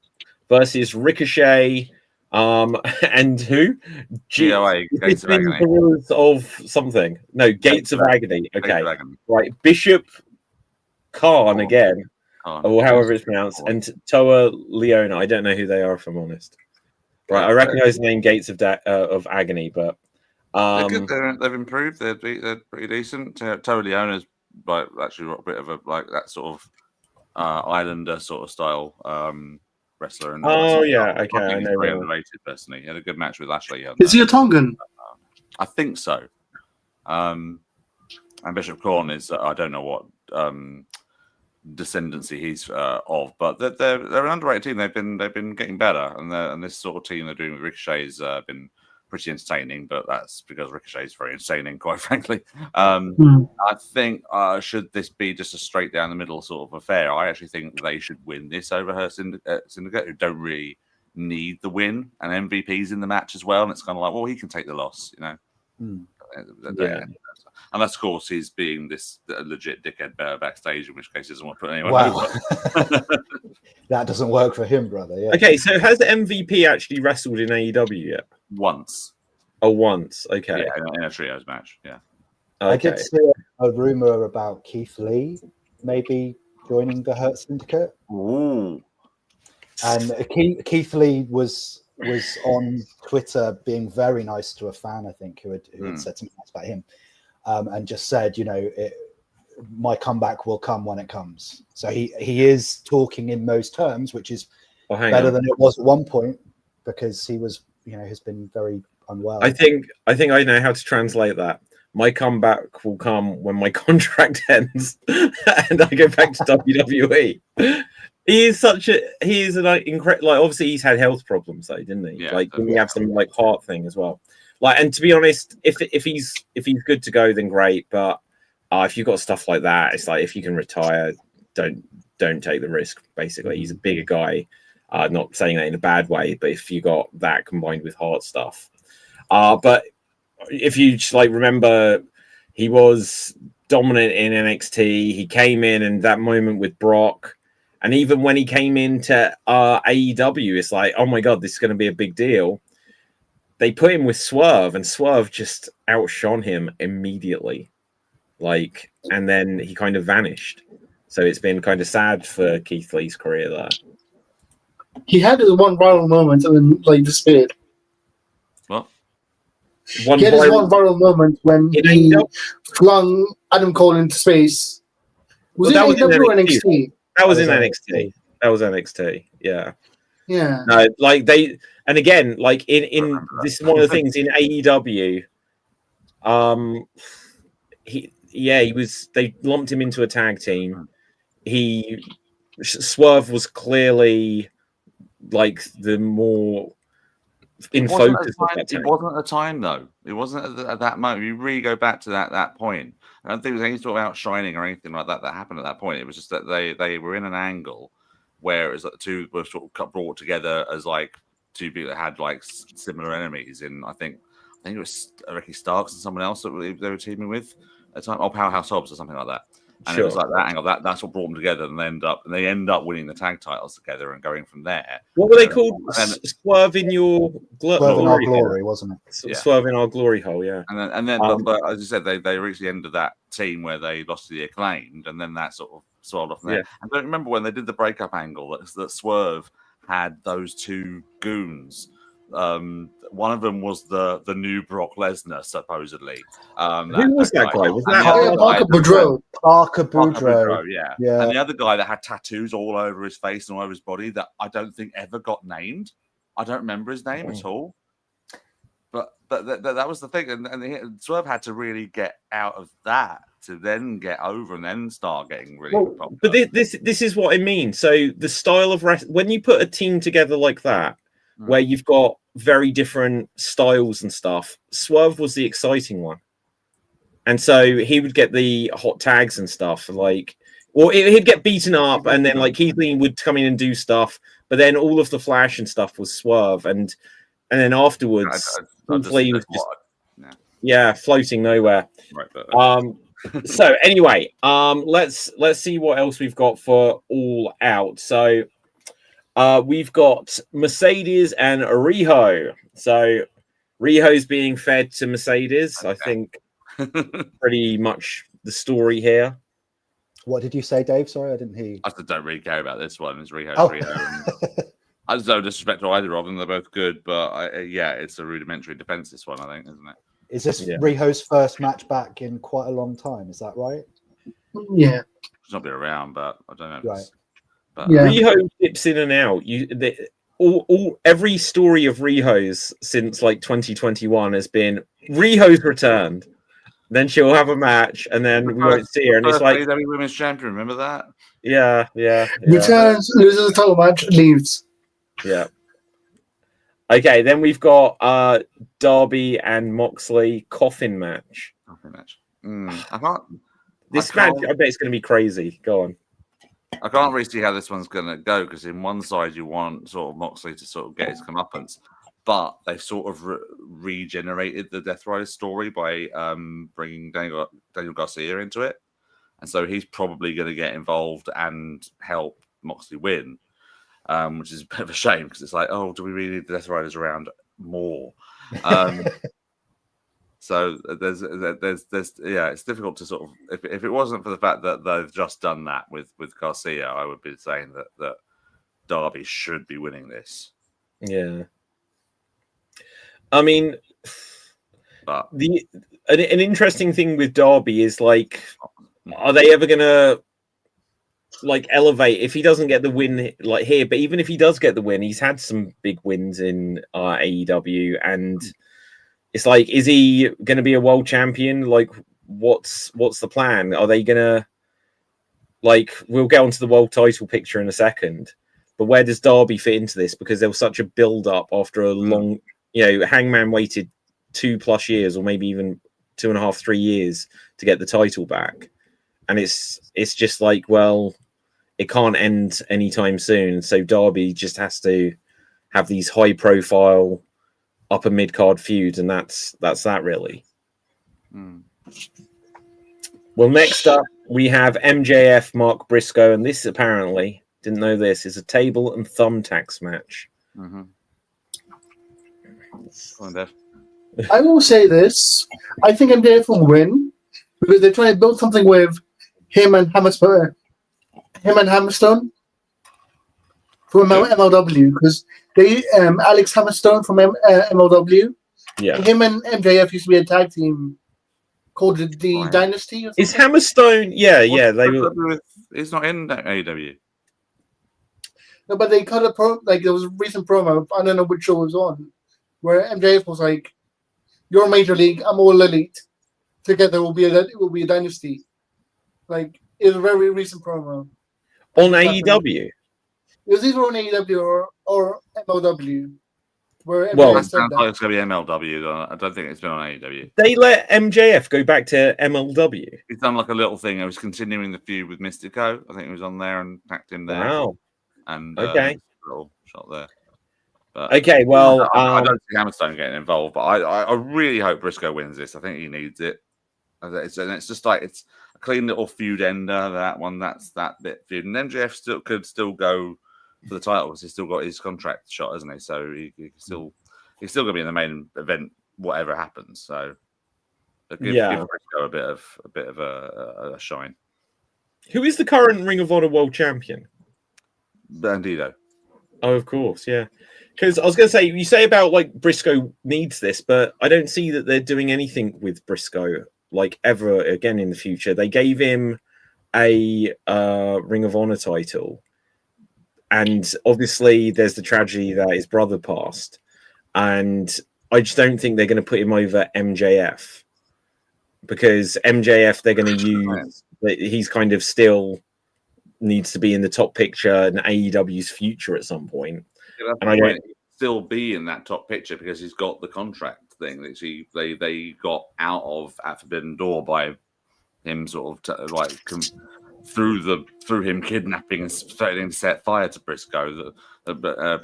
versus Ricochet. And who? GOA, Gates of Agony. Of something. No, Gates of Agony. Okay. Right. Bishop Khan again. Or however it's pronounced. And Toa Leona. I don't know who they are, if I'm honest. Right. I recognize the name Gates of Agony, but they're good. They've improved. They're pretty decent. Toa Leona's like actually got a bit of a like that sort of Islander sort of style wrestler. And okay, I know. Very underrated personally. He had a good match with Lashley. Is he a Tongan? I think so. And Bishop Korn is I don't know what descendancy he's of, but they're an underrated team. They've been getting better, and this sort of team they're doing with Ricochet has been pretty entertaining, but that's because Ricochet is very entertaining, quite frankly. I think should this be just a straight down the middle sort of affair, I actually think they should win this over her Syndicate, who don't really need the win, and MVP's in the match as well, and it's kind of like, well, he can take the loss, you know. Yeah. Unless, of course, he's being this legit dickhead backstage, in which case he doesn't want to put anyone over. That doesn't work for him, brother. Yeah. Okay, so has the MVP actually wrestled in AEW yet? Once. Oh, once. Okay. Yeah, in a trios match. Yeah. Okay. I did see a rumor about Keith Lee maybe joining the Hurt Syndicate. Ooh. And Keith Lee was on Twitter being very nice to a fan, I think, who had said something nice about him, and just said, you know, my comeback will come when it comes. So he is talking in those terms, which is better than it was at one point, because he was, you know, has been very unwell. I think I know how to translate that. My comeback will come when my contract ends and I go back to WWE. He is an incredible. Like, obviously he's had health problems though, didn't he? Yeah, like, didn't he have some like heart thing as well? Like, and to be honest, if he's good to go, then great. But if you've got stuff like that, it's like, if you can retire, don't take the risk. Basically, he's a bigger guy. Not saying that in a bad way, but if you got that combined with heart stuff, but if you just like remember, he was dominant in NXT. He came in and that moment with Brock. And even when he came into AEW, it's like, oh my God, this is going to be a big deal. They put him with Swerve, and Swerve just outshone him immediately. Like, and then he kind of vanished. So it's been kind of sad for Keith Lee's career there. He had one viral moment and then like disappeared. What? He had his one viral moment when In he AEW? flung Adam Cole into space. Was Well, it that was in AEW or NXT. NXT? That was in That was NXT. That was NXT. Yeah. Yeah. No, like they, and again, like in remember that. this is one of the things in AEW. He was. They lumped him into a tag team. Swerve was clearly like the more in focus of that It tag. wasn't at the time, though. It wasn't at that moment. You really go back to that point. I don't think there was any sort of outshining or anything like that happened at that point. It was just that they were in an angle where it was like the two were sort of brought together as like two people that had like similar enemies. And I think it was Ricky Starks and someone else that they were teaming with at the time, or Powerhouse Hobbs or something like that. And it was like that angle. That's what brought them together, and they end up winning the tag titles together and going from there. What were they called? Swerve in your Swerve in our glory, glory, wasn't it? Swerve in our glory hole, yeah. And then, but as you said, they reached the end of that team where they lost to the Acclaimed, and then that sort of swelled off from there. Yeah. And don't remember when they did the breakup angle that Swerve had those two goons. One of them was the new Brock Lesnar, supposedly. Who was that guy? Was that Parker Boudreaux? Parker Boudreaux. Yeah. Yeah. And the other guy that had tattoos all over his face and all over his body that I don't think ever got named. I don't remember his name at all. But that was the thing, and Swerve had to really get out of that to then get over and then start getting really popular. But this is what I mean. So the style of when you put a team together like that, where you've got very different styles and stuff, Swerve was the exciting one, and so he would get the hot tags and stuff. Like, or he'd get beaten up, and then like Keith Lee would come in and do stuff, but then all of the flash and stuff was Swerve, and then afterwards, Lee was just floating nowhere. Right, but, So anyway, let's see what else we've got for All Out. So we've got Mercedes and Riho. So Riho's being fed to Mercedes. Okay. I think pretty much the story here. What did you say, Dave? Sorry, I didn't hear you. I don't really care about this one. It's Riho. Oh. I just don't disrespect either of them. They're both good, but it's a rudimentary defense. This one, I think, isn't it? Is this Riho's first match back in quite a long time? Is that right? Yeah. She's not been around, but I don't know. Right. But, Riho dips in and out. Every story of Riho's since like 2021 has been Riho's returned. Then she'll have a match, and then we won't see her. And it's like AEW Women's Champion. Remember that? Yeah. Returns, loses the title match, leaves. Yeah. Okay, then we've got Darby and Moxley coffin match. I can't. This match, I bet it's going to be crazy. Go on. I can't really see how this one's going to go because in one side you want sort of Moxley to sort of get his comeuppance, but they've sort of regenerated the Death Rider story by bringing Daniel Garcia into it, and so he's probably going to get involved and help Moxley win. Which is a bit of a shame because it's like, oh, do we really need the Death Riders around more? So there's it's difficult to sort of if it wasn't for the fact that they've just done that with Garcia, I would be saying that Darby should be winning this. Yeah, I mean, but an interesting thing with Darby is like, are they ever gonna like elevate if he doesn't get the win like here? But even if he does get the win, he's had some big wins in AEW, and it's like, is he going to be a world champion? Like, what's the plan? Are they gonna like? We'll get onto the world title picture in a second, but where does Darby fit into this? Because there was such a build up after a long, Hangman waited 2+ years, or maybe even 2.5, 3 years to get the title back. And it's just like, well, it can't end anytime soon. So Darby just has to have these high profile upper mid card feuds, and that's that really. Well, next up we have MJF Mark Briscoe, and this apparently, didn't know this, is a table and thumbtacks match. Mm-hmm. Come on, Dev. I will say this: I think MJF will win because they're trying to build something with him and Hammerstone from MLW, because they Alex Hammerstone from MLW Yeah. Him and MJF used to be a tag team called the Right. Dynasty. Or Is something. Hammerstone? Yeah, What's yeah. They the were. problem with- He's not in AEW. No, but they cut a there was a recent promo. I don't know which show it was on, where MJF was like, "You're Major League. I'm All Elite. Together it will be a dynasty." Like it was a very recent promo. On AEW. It was either on AEW or MLW, where Well, MJF That said sounds like that. it's going to be MLW. Though. I don't think it's been on AEW. They let MJF go back to MLW. He's done like a little thing. I was continuing the feud with Mystico. I think he was on there and tacked him there. Wow. And Okay. little shot there. But Okay. Well, I don't see Hammerstone getting involved, but I really hope Briscoe wins this. I think he needs it. And it's just like it's a clean little feud ender. That one, that's that bit feud, and MJF could still go for the title because he's still got his contract shot, hasn't he? So he's still going to be in the main event, whatever happens. So give Briscoe a bit of a shine. who is the current Ring of Honor World Champion? Bandido. Oh, of course, yeah. Because I was going to say, you say about like Briscoe needs this, but I don't see that they're doing anything with Briscoe like ever again in the future. They gave him a Ring of Honor title, and obviously there's the tragedy that his brother passed, and I just don't think they're going to put him over MJF because MJF they're going to use that he's kind of still needs to be in the top picture in AEW's future at some point. And I don't still be in that top picture because he's got the contract thing that they got out of at Forbidden Door by him sort of through him kidnapping and threatening to set fire to Briscoe.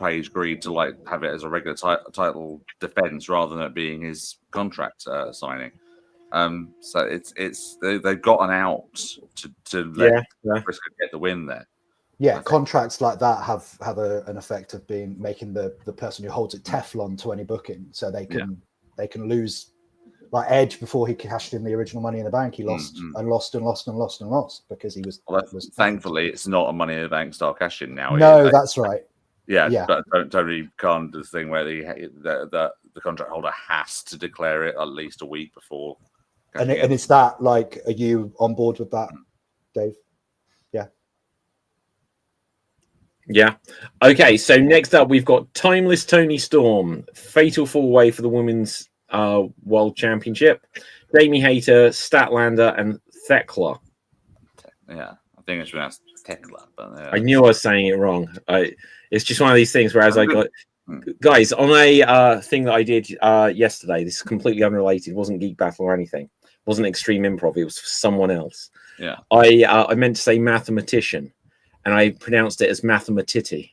Page agreed to like have it as a regular title defense rather than it being his contract signing. So they've got an out to let Briscoe get the win there. Yeah, contracts like that have an effect of making the person who holds it Teflon to any booking, so they can lose. Like Edge, before he cashed in the original Money in the Bank, he lost and lost because he was. Thankfully, it's not a Money in the Bank style cash in now. No, that's right. Yeah, but Tony Khan does the thing where the contract holder has to declare it at least a week before. And is that like, are you on board with that, Dave? Yeah. Okay, so next up we've got Timeless Tony Storm, Fatal 4-Way for the Women's World Championship. Jamie Hayter, Statlander, and Thekla. Yeah, I think it's pronounced Thekla, but I knew I was saying it wrong. It's just one of these things where as I got guys on a thing that I did yesterday. This is completely unrelated. It wasn't Geek Battle or anything. It wasn't Extreme Improv. It was for someone else. Yeah. I meant to say mathematician, and I pronounced it as mathematiti.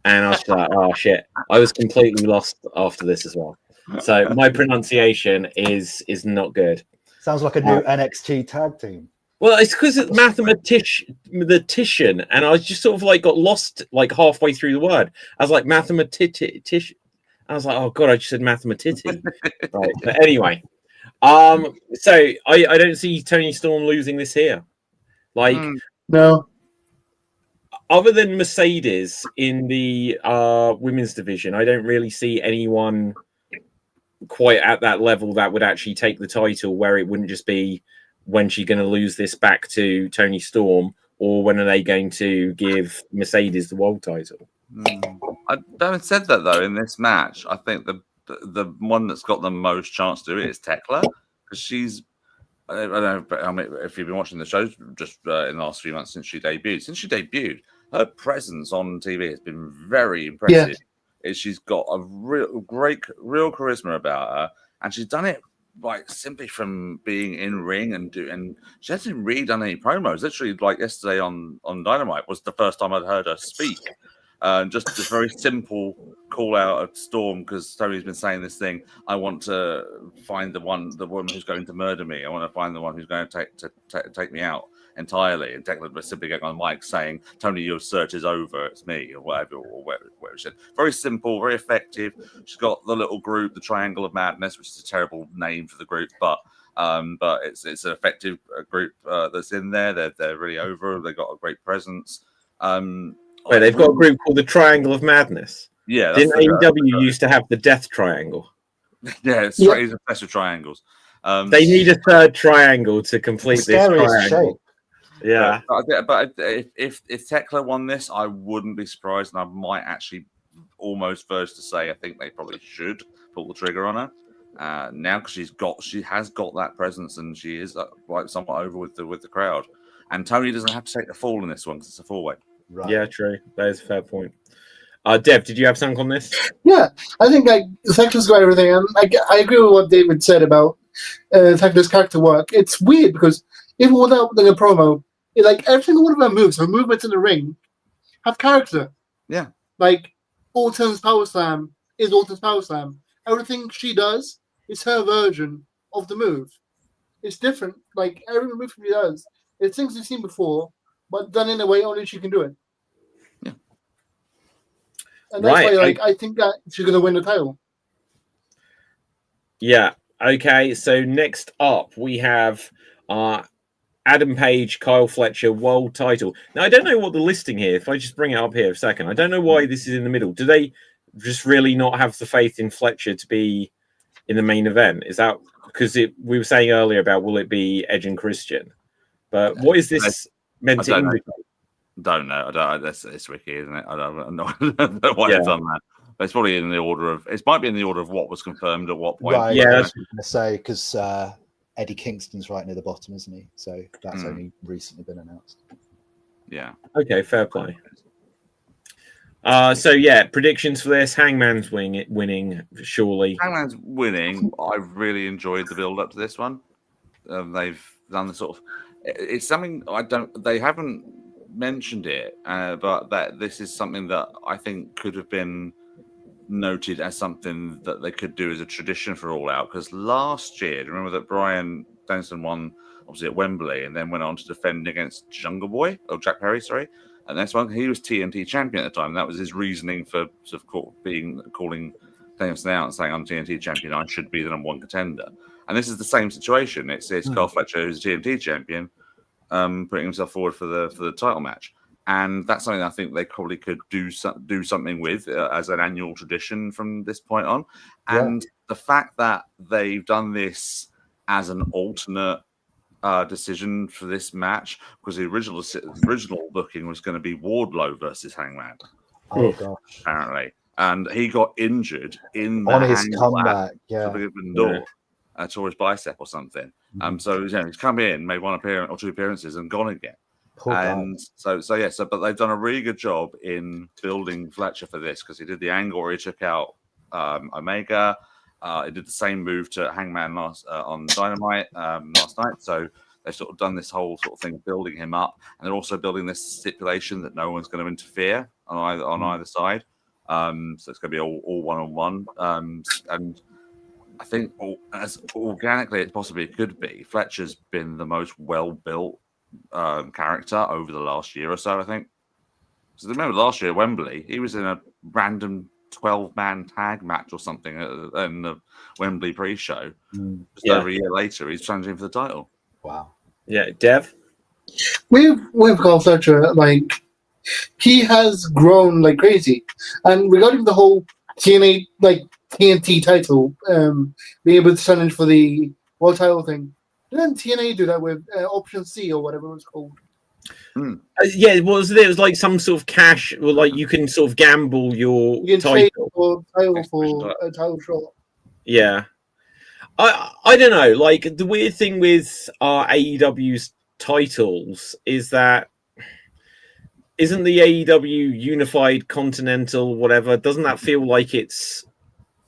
And I was like, oh shit. I was completely lost after this as well. So my pronunciation is not good. Sounds like a new NXT tag team. Well, it's because it's mathematician, and I just sort of like got lost like halfway through the word. I was like mathematician. I was like, oh god, I just said mathematiti. Right. But anyway, so I don't see Tony Storm losing this here. Like No. Other than Mercedes in the women's division, I don't really see anyone quite at that level that would actually take the title, where it wouldn't just be when she's going to lose this back to Tony Storm, or when are they going to give Mercedes the world title? I haven't said that though in this match. I think the one that's got the most chance to do it is Thekla, because she's. I don't know, but if you've been watching the show just in the last few months since she debuted, her presence on TV has been very impressive. She's got a real charisma about her, and she's done it like simply from being in ring and she hasn't really done any promos. Literally, like yesterday on Dynamite was the first time I'd heard her speak. Just a very simple call out of Storm, because Tony's been saying this thing. I want to find the woman who's going to murder me. I want to find the one who's going to take me out entirely. And Declan was simply getting on the mic saying, "Tony, your search is over. It's me," or whatever she said. Very simple, very effective. She's got the little group, the Triangle of Madness, which is a terrible name for the group, but it's an effective group that's in there. They're really over. They've got a great presence. Wait, they've got a group called the Triangle of Madness. Yeah. Didn't AEW used to have the Death Triangle? Yeah, it's Yeah. he's obsessed with triangles. They need a third triangle to complete this Scariest triangle. shape. Yeah. But if Tekla won this, I wouldn't be surprised, and I might actually almost verge to say I think they probably should pull the trigger on her now, because she has got that presence, and she is like somewhat over with the crowd. And Tony doesn't have to take the fall in this one because it's a 4-way. Right. Yeah, true. That is a fair point. Dev, did you have something on this? Yeah, I think Thekla's got everything, and I agree with what David said about Thekla's character work. It's weird because even without doing a promo, every single one of her movements in the ring, have character. Yeah. Like Orton's power slam is Orton's power slam. Everything she does is her version of the move. It's different. Like every move she does, it's things we've seen before, but done in a way only she can do it. Yeah. And that's Right, why I think that she's gonna win the title. Yeah. Okay. So next up we have Adam Page, Kyle Fletcher, world title. Now I don't know what the listing here. If I just bring it up here a second, I don't know why this is in the middle. Do they just really not have the faith in Fletcher to be in the main event? Is that because we were saying earlier about will it be Edge and Christian? But what is this meant to indicate? Don't know. It's Ricky, isn't it? I don't know why it's done that. But it's probably in the order of. It might be in the order of what was confirmed at what point. Right. Yeah, I that's was going to say because Eddie Kingston's right near the bottom, isn't he? So that's only recently been announced. Yeah. Okay. Fair play. So yeah, predictions for this: Hangman's winning surely. Hangman's winning. I've really enjoyed the build up to this one. They've done the sort of. It's something they haven't mentioned it, but that this is something that I think could have been noted as something that they could do as a tradition for All Out. Because last year, do you remember that Bryan Danielson won obviously at Wembley and then went on to defend against Jungle Boy or Jack Perry, sorry. And that's one he was TNT champion at the time. That was his reasoning for sort of calling Danielson out and saying, "I'm TNT champion. I should be the number one contender." And this is the same situation. It's Kyle Fletcher, who's a TNT champion, putting himself forward for the title match. And that's something I think they probably could do something with as an annual tradition from this point on. And the fact that they've done this as an alternate decision for this match, because the original booking was going to be Wardlow versus Hangman. Oh gosh! Apparently, and he got injured in on his comeback. Tore his bicep or something. So he's come in, made one appearance or two appearances, and gone again. But they've done a really good job in building Fletcher for this, because he did the angle where he took out Omega. He did the same move to Hangman on Dynamite last night. So they've sort of done this whole sort of thing of building him up, and they're also building this stipulation that no one's going to interfere on either side. So it's going to be all one-on-one. And I think as organically as possibly it could be, Fletcher's been the most well-built character over the last year or so, I think. So remember last year at Wembley, he was in a random 12-man tag match or something in the Wembley pre-show. Just over a year later, he's challenging for the title. Wow. Yeah, Dev? With Kyle Fletcher, he has grown like crazy. And regarding the whole TNT title, being able to challenge for the world title thing, didn't TNA do that with Option C or whatever it was called? Yeah, it was like some sort of cash, or like you can sort of gamble your title for a title shot. Yeah, I don't know. Like the weird thing with AEW's titles is that isn't the AEW Unified Continental whatever? Doesn't that feel like it's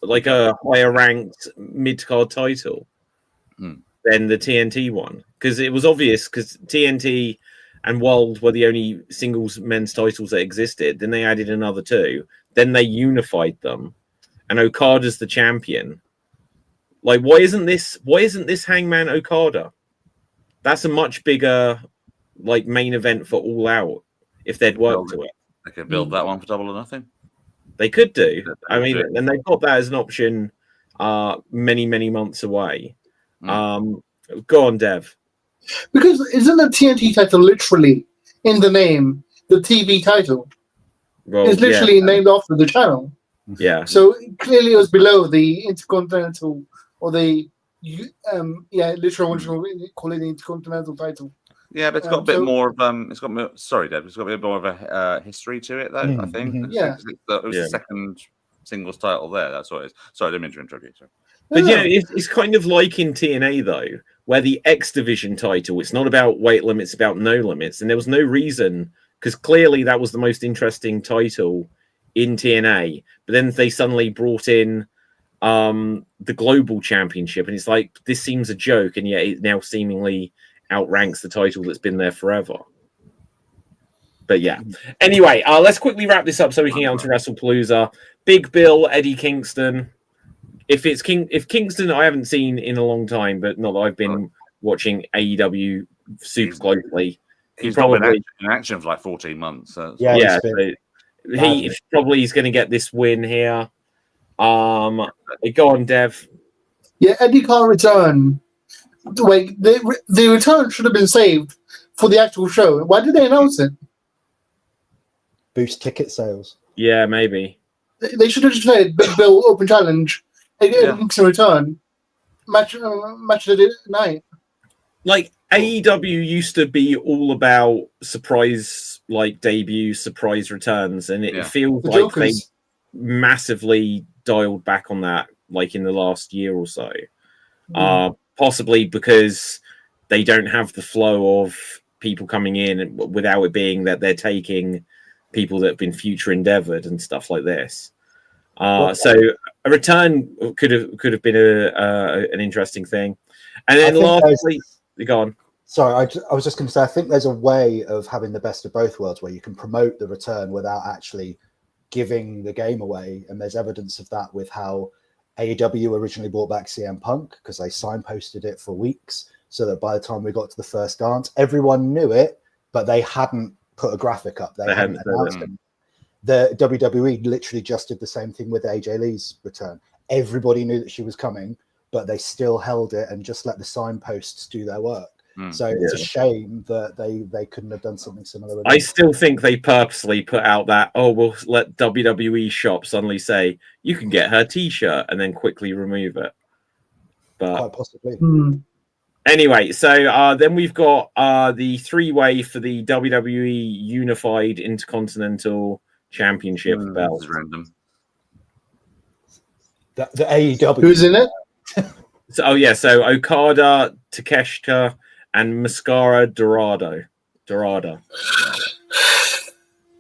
like a higher ranked mid card title than the TNT one? Because it was obvious, because TNT and World were the only singles men's titles that existed. Then they added another two. Then they unified them, and Okada's the champion. Like, why isn't this Hangman Okada? That's a much bigger main event for All Out if they'd worked to it. They could build that one for Double or Nothing. They could do. I mean, and they've got that as an option many months away. Go on, Dev. Because isn't the TNT title literally in the name the TV title? Well, it's literally named after the channel. Yeah. So clearly it was below the Intercontinental or the literal one should call it the Intercontinental title. Yeah, but it's got a bit so- more of It's got sorry, Dave. It's got a bit more of a history to it, though. I think. Yeah. It was Yeah. the second singles title there. That's what it is. Sorry, I didn't mean to interrupt you. Sorry. But No. yeah, it's kind of like in TNA though, where the X Division title, it's not about weight limits, it's about no limits, and there was no reason because clearly that was the most interesting title in TNA. But then they suddenly brought in the global championship, and it's like this seems a joke, and yet it now seemingly outranks the title that's been there forever. But yeah, anyway, let's quickly wrap this up so we can get on to WrestlePalooza. Big Bill, Eddie Kingston. If Kingston, I haven't seen in a long time, but not that I've been watching AEW super closely. He's probably been in action for like 14 months. So So he's going to get this win here. Go on, Dev. Yeah, Eddie can't return. Wait, the return should have been saved for the actual show. Why did they announce it? Boost ticket sales. Yeah, maybe. They should have just played Big Bill Open Challenge. Eddie Kingston return. Match of the night. Like AEW used to be all about surprise, like debuts, surprise returns, and it feels The like Jokers. they massively dialed back on that, like in the last year or so. Possibly because they don't have the flow of people coming in without it being that they're taking people that have been future endeavored and stuff like this. So a return could have been an interesting thing. And then lastly, go on. Sorry, I was just going to say, I think there's a way of having the best of both worlds where you can promote the return without actually giving the game away. And there's evidence of that with how AEW originally brought back CM Punk because they signposted it for weeks so that by the time we got to the first dance, everyone knew it, but they hadn't put a graphic up. They hadn't announced it. The WWE literally just did the same thing with AJ Lee's return. Everybody knew that she was coming, but they still held it and just let the signposts do their work. So it's a shame that they couldn't have done something similar. I still think they purposely put out that, we'll let WWE shop suddenly say, you can get her t-shirt and then quickly remove it. But quite possibly. Anyway, so then we've got the three-way for the WWE Unified Intercontinental Championship belt. This is random. The AEW. Who's in it? So Okada, Takeshita, and Mascara Dorado. So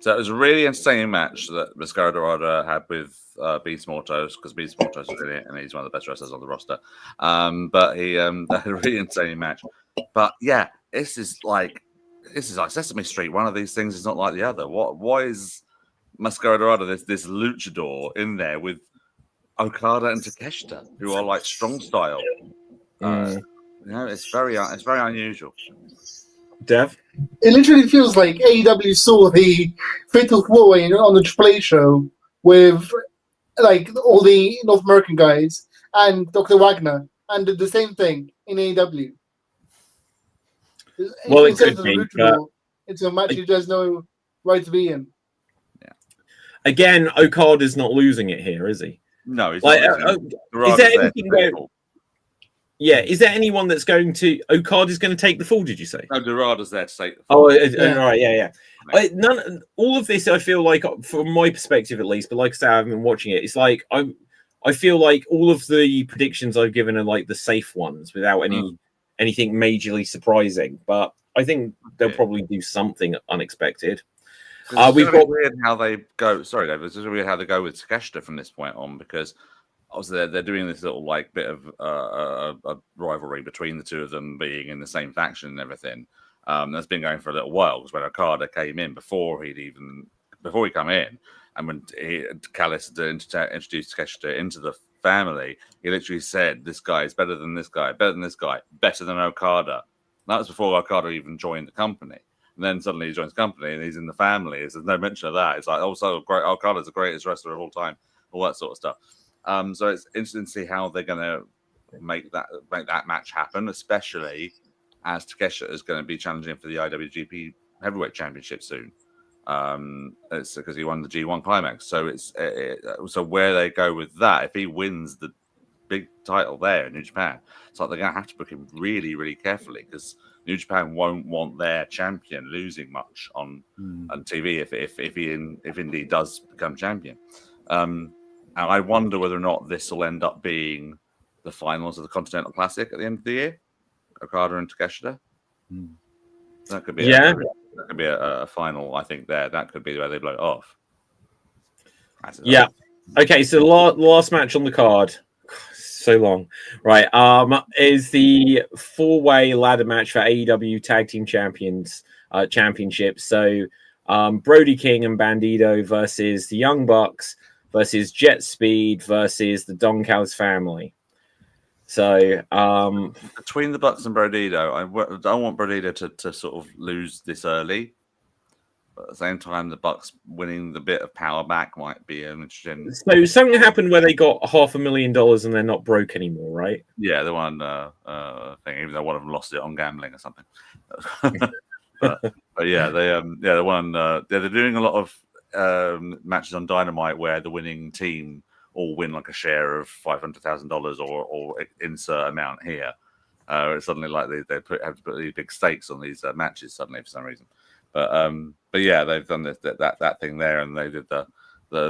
it was a really entertaining match that Mascara Dorado had with Beast Mortos, because Beast Mortos is in it, and he's one of the best wrestlers on the roster. But he had a really entertaining match. But yeah, this is like Sesame Street. One of these things is not like the other. Why is Mascara Dorado this luchador in there with Okada and Takeshita, who are like strong style? It's very unusual. Dev? It literally feels like AEW saw the Fatal 4-Way on the AAA show with like all the North American guys and Dr. Wagner and did the same thing in AEW. Well, it could be, but it's a match he has no right to be in. Yeah. Again, Okada's not losing it here, is he? No, he's like, not. Is there anything where? Yeah, is there anyone that's going to Okada's going to take the fall? Did you say? No, Dorada's there to take the fall. Right, yeah. All of this, I feel like, from my perspective at least, but like I say, I haven't been watching it. It's like I feel like all of the predictions I've given are like the safe ones without anything majorly surprising. But I think they'll probably do something unexpected. We've got weird how they go. Sorry, David. It's weird how they go with Takeshita from this point on, because obviously they're doing this little like bit of a rivalry between the two of them being in the same faction and everything. That's been going for a little while, because when Okada came in before he come in, and when Callis introduced Takeshita into the family, he literally said, "This guy is better than this guy, better than this guy, better than Okada." And that was before Okada even joined the company. And then suddenly he joins the company and he's in the family. There's no mention of that. It's like, also great. Okada's the greatest wrestler of all time, all that sort of stuff. So it's interesting to see how they're going to make that match happen, especially as Takeshita is going to be challenging for the IWGP Heavyweight Championship soon. It's because he won the G1 Climax. So so where they go with that, if he wins the big title there in New Japan, it's like they're going to have to book him really, really carefully because New Japan won't want their champion losing much on TV if indeed does become champion. And I wonder whether or not this will end up being the finals of the Continental Classic at the end of the year, Okada and Takeshita. That could be that could be a final. I think that could be the way they blow it off. Yeah. Okay. So the last match on the card, so long, right? Is the 4-way ladder match for AEW Tag Team Champions Championship. So Brody King and Bandito versus the Young Bucks versus Jet Speed versus the Don Callis family. So between the Bucks and Brodito, I don't want Brodito to sort of lose this early. But at the same time, the Bucks winning the bit of power back might be an interesting. So something happened where they got $500,000 and they're not broke anymore, right? Yeah, the one thing, even though one of them lost it on gambling or something. but yeah, they're doing a lot of matches on Dynamite where the winning team all win like a share of $500,000 or insert amount here. It's suddenly like they have to put these big stakes on these matches suddenly for some reason. But yeah, they've done that thing there, and they did the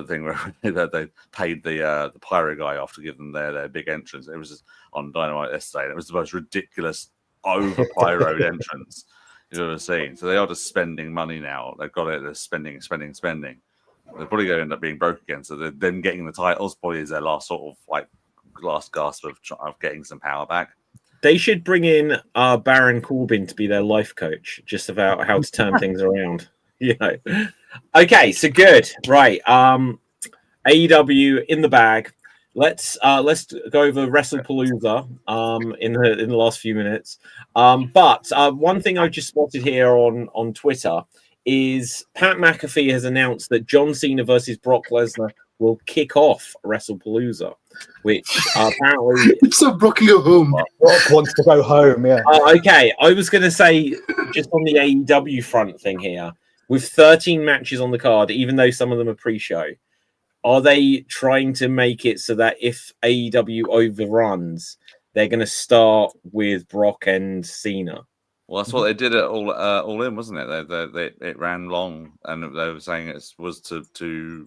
thing where they paid the pyro guy off to give them their big entrance. It was just on Dynamite yesterday, and it was the most ridiculous over pyroed entrance you've ever seen. So they are just spending money now. They've got it. They're spending. They're probably going to end up being broke again. So them getting the titles probably is their last sort of like last gasp of getting some power back. They should bring in Baron Corbin to be their life coach, just about how to turn things around. Okay, so good, right? AEW in the bag. Let's go over WrestlePalooza in the last few minutes. But one thing I just spotted here on Twitter is Pat McAfee has announced that John Cena versus Brock Lesnar will kick off WrestlePalooza, which apparently it's so Brock can go home. Brock wants to go home. Yeah. Okay, I was going to say just on the AEW front thing here, with 13 matches on the card, even though some of them are pre-show, are they trying to make it so that if AEW overruns, they're going to start with Brock and Cena? Well, that's what they did at all in, wasn't it? It ran long, and they were saying it was to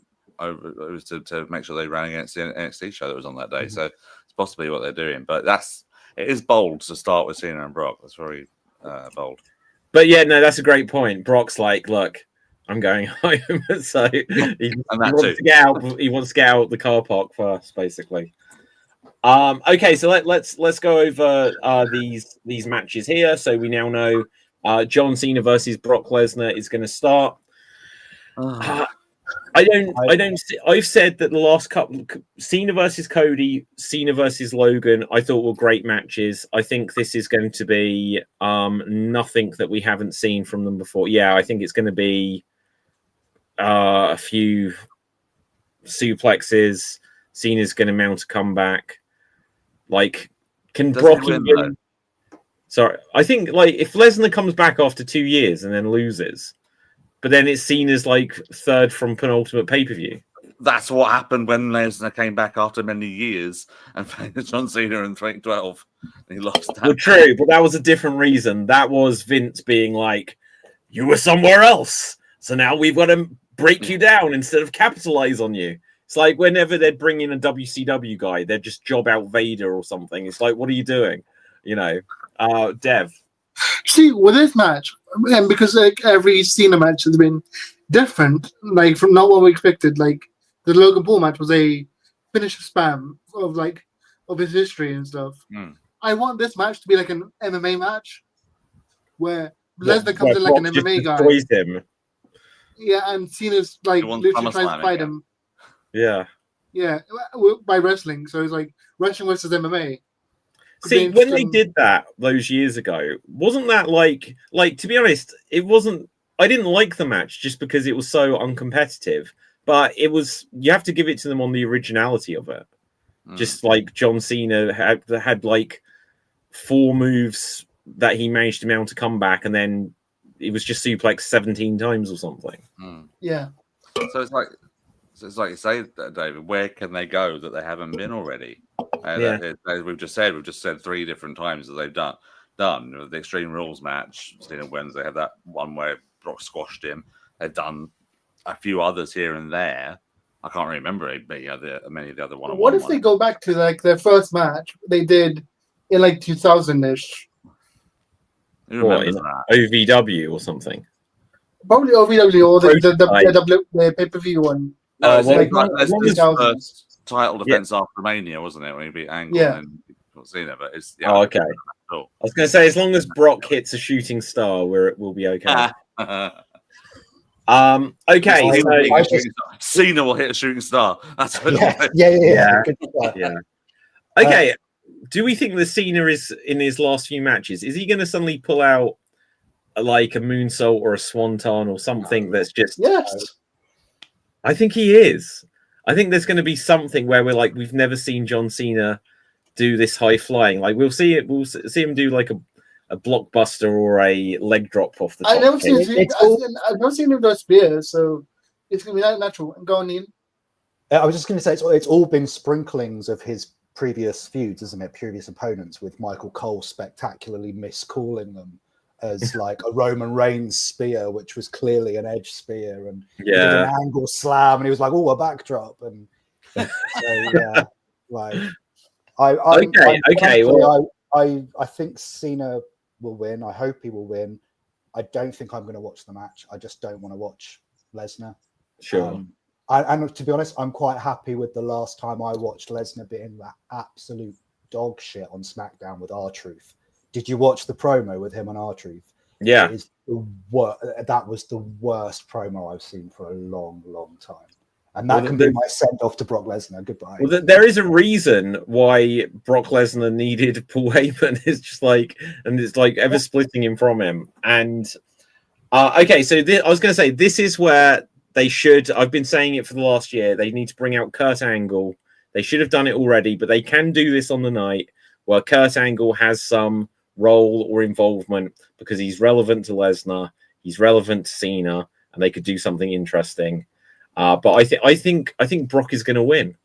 make sure they ran against the NXT show that was on that day. So it's possibly what they're doing, but it is bold to start with Cena and Brock. That's very bold. But yeah, no, that's a great point. Brock's like, look, I'm going home, so he wants to get out the car park first, basically. Okay, so let's go over these matches here. So we now know John Cena versus Brock Lesnar is going to start. I've said that the last couple, Cena versus Cody, Cena versus Logan, I thought were great matches. I think this is going to be nothing that we haven't seen from them before. Yeah, I think it's going to be a few suplexes. Cena's going to mount a comeback. Like, can Brock even... Sorry, I think like if Lesnar comes back after 2 years and then loses, but then it's seen as like third from penultimate pay-per-view. That's what happened when Lesnar came back after many years and played John Cena in 2012. He lost that. Well, true, but that was a different reason. That was Vince being like, you were somewhere else, so now we've got to break you down instead of capitalize on you. It's like whenever they'd bring in a WCW guy, they'd just job out Vader or something. It's like, what are you doing? Dev. See, with this match, and because like every Cena match has been different, like from not what we expected. Like the Logan Paul match was a finisher spam of his history and stuff. I want this match to be like an MMA match where Lesnar comes in like an MMA guy. Him. Yeah, and Cena's like literally trying to fight him. Yeah, by wrestling. So it's like wrestling versus MMA. See, when they did that those years ago, wasn't that like to be honest, it wasn't. I didn't like the match just because it was so uncompetitive. But it was. You have to give it to them on the originality of it. Just like John Cena had like 4 moves that he managed to mount a comeback, and then he was just suplexed 17 times or something. Yeah. So it's like you say, David. Where can they go that they haven't been already? As we've just said 3 different times that they've done the Extreme Rules match. Cena wins. They had that one where Brock squashed him. They've done a few others here and there. I can't remember many of the other one. What if they go back to like their first match they did in like 2000-ish? Who remembers that? OVW or something? Probably OVW or the pay-per-view one. No, like his first title defense after Mania, wasn't it? When he beat Angle and Cena, but it's okay. I was going to say, as long as Brock hits a shooting star, we'll be okay. Okay, Cena will hit a shooting star. That's what yeah. Okay, do we think that Cena is in his last few matches? Is he going to suddenly pull out like a moonsault or a swanton or something that's just? Yes, I think he is. I think there's going to be something where we've never seen John Cena do this high flying. Like we'll see it. We'll see him do like a blockbuster or a leg drop off the top. I've never seen him do spears, so it's gonna be that natural. And go on, Ian. I was just going to say it's all been sprinklings of his previous feuds, isn't it? Previous opponents, with Michael Cole spectacularly miscalling them as like a Roman Reigns spear, which was clearly an Edge spear, and he did an angle slam, and he was like, "Oh, a backdrop," and so, like I think Cena will win. I hope he will win. I don't think I'm going to watch the match. I just don't want to watch Lesnar. Sure. And to be honest, I'm quite happy with the last time I watched Lesnar being that absolute dog shit on SmackDown with R-Truth. Did you watch the promo with him and R-Truth? Yeah. That was the worst promo I've seen for a long, long time. And that can be my send-off to Brock Lesnar. Goodbye. Well, there is a reason why Brock Lesnar needed Paul Heyman. It's just like, and it's like ever splitting him from him. And okay, so I was going to say, this is where they should. I've been saying it for the last year. They need to bring out Kurt Angle. They should have done it already, but they can do this on the night where Kurt Angle has some role or involvement because he's relevant to Lesnar, he's relevant to Cena, and they could do something interesting. But I think Brock is going to win.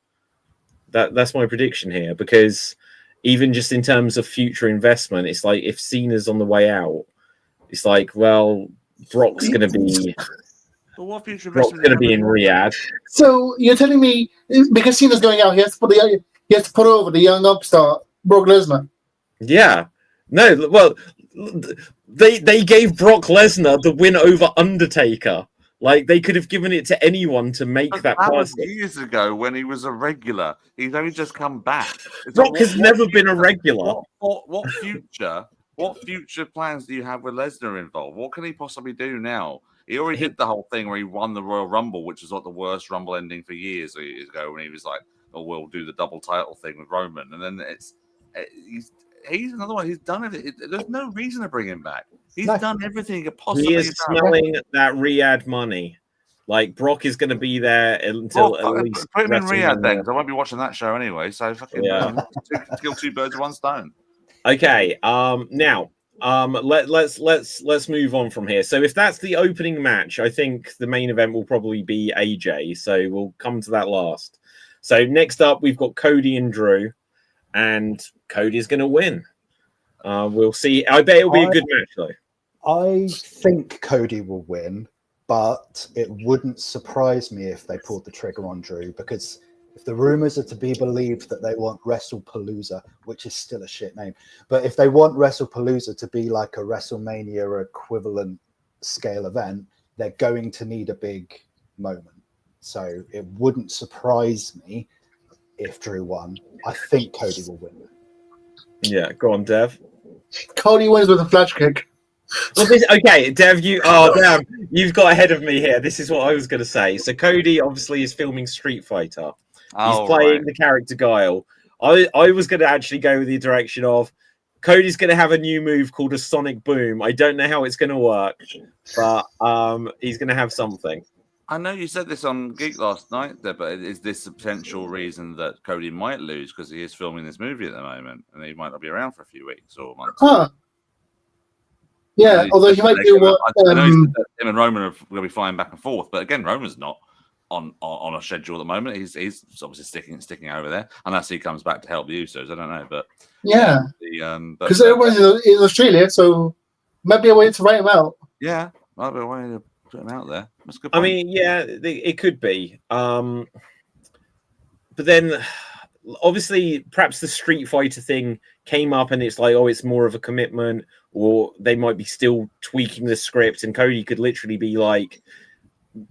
That's my prediction here, because even just in terms of future investment, it's like if Cena's on the way out, it's like, well, Brock's going to be. But what future Brock's going to be in Riyadh. So you're telling me because Cena's going out, he has to put over the young upstart Brock Lesnar? Yeah. No. Well, they gave Brock Lesnar the win over Undertaker. Like, they could have given it to anyone to make that person. Was years ago when he was a regular. He's only just come back. Brock has never been a regular. What future plans do you have with Lesnar involved? What can he possibly do now? He already did the whole thing where he won the Royal Rumble, which was like the worst Rumble ending for years ago, when he was like, "Oh, we'll do the double title thing with Roman," and then he's another one. He's done it. There's no reason to bring him back. He's done everything he could possibly. He is smelling that Riyadh money. Like, Brock is going to be there until at least. Put him in Riyadh then, because I won't be watching that show anyway. So fucking kill 2 birds with 1 stone. Okay. Now, let's move on from here. So if that's the opening match, I think the main event will probably be AJ. So we'll come to that last. So next up, we've got Cody and Drew, and Cody's going to win. We'll see. I bet it'll be a good match, though. I think Cody will win, but it wouldn't surprise me if they pulled the trigger on Drew, because if the rumors are to be believed that they want WrestlePalooza, which is still a shit name, but if they want WrestlePalooza to be like a WrestleMania equivalent scale event, they're going to need a big moment. So it wouldn't surprise me if Drew won. I think Cody will win. Yeah, go on, Dev. Cody wins with a flash kick. Well, okay, Dev, you've got ahead of me here. This is what I was going to say. So Cody obviously is filming Street Fighter. He's playing the character Guile. I was going to actually go with the direction of Cody's going to have a new move called a Sonic Boom. I don't know how it's going to work, but he's going to have something. I know you said this on Geek last night, but is this a potential reason that Cody might lose because he is filming this movie at the moment and he might not be around for a few weeks or months? Huh. Yeah, although he might do what. I know he said that him and Roman are going to be flying back and forth, but again, Roman's not on a schedule at the moment. He's obviously sticking over there unless he comes back to help the Usos. I don't know, but yeah, because everyone's in Australia, so might be a way to write him out. Yeah, might be a way to put him out there. That's a good I point. mean, yeah, it could be. But then, obviously, perhaps the Street Fighter thing came up, and it's like, oh, it's more of a commitment, or they might be still tweaking the script, and Cody could literally be like,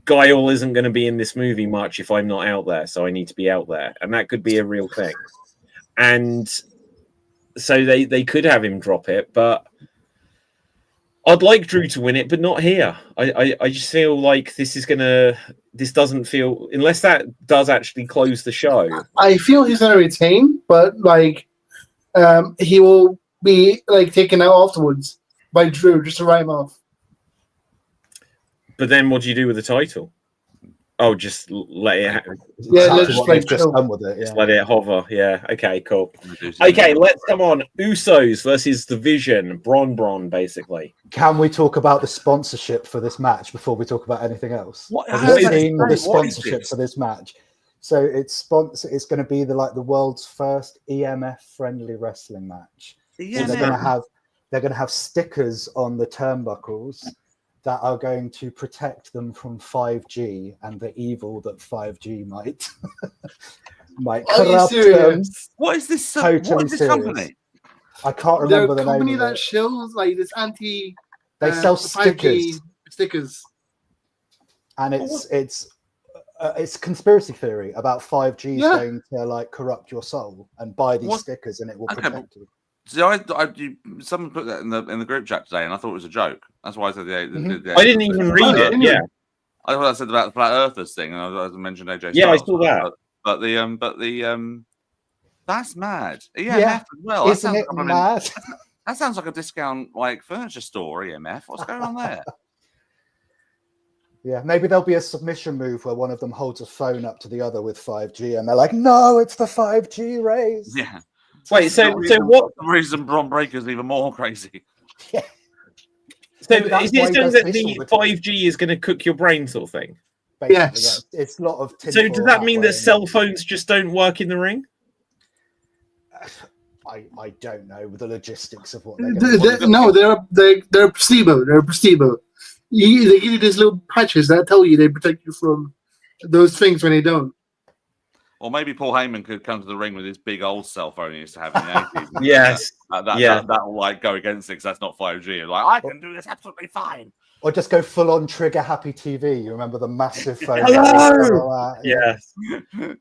Guile isn't going to be in this movie much if I'm not out there, so I need to be out there, and that could be a real thing. And so they could have him drop it, but I'd like Drew to win it, but not here. I just feel like this doesn't feel, unless that does actually close the show. I feel he's going to retain, but like he will be like taken out afterwards by Drew just to write him off. But then what do you do with the title? Oh, just let it. Let's just like just done with it. Just let it hover. Yeah. Okay. Cool. Okay. Let's come on. Usos versus the Vision. Bron, basically. Can we talk about the sponsorship for this match before we talk about anything else? Have you seen the sponsorship for this match? So it's going to be the world's first EMF friendly wrestling match. Yeah. So they're going to have stickers on the turnbuckles that are going to protect them from 5G and the evil that 5G might corrupt them. What is this? Totally what is this serious. Company? I can't remember the name. They're a company of that it. shows like this anti. They sell stickers. Stickers. And it's conspiracy theory about 5G is going to like corrupt your soul, and buy these stickers and it will protect you. So someone put that in the group chat today, and I thought it was a joke. That's why I said I didn't even read it. Yeah, I thought I said about the flat earthers thing, and I mentioned AJ Styles. Yeah, I saw that. But the that's mad. Yeah, EMF as well. Isn't it mad? That sounds like a discount like furniture store. EMF. What's going on there? Yeah, maybe there'll be a submission move where one of them holds a phone up to the other with 5G, and they're like, "No, it's the 5G rays." Yeah. Wait, so what? The reason Bron Breaker's even more crazy. Yeah. So is it saying that the 5G is going to cook your brain, sort of thing? Basically, yes. Yeah. It's a lot of. So does that mean that cell phones just don't work in the ring? I don't know the logistics of what they're going to do. No, they're placebo. They're placebo. They give you these little patches that tell you they protect you from those things when they don't. Or maybe Paul Heyman could come to the ring with his big old cell phone he used to have in the 80s. Yes. That'll like go against it because that's not 5G. Like, I can do this absolutely fine. Or just go full on trigger happy TV. You remember the massive phone? Hello! Yes.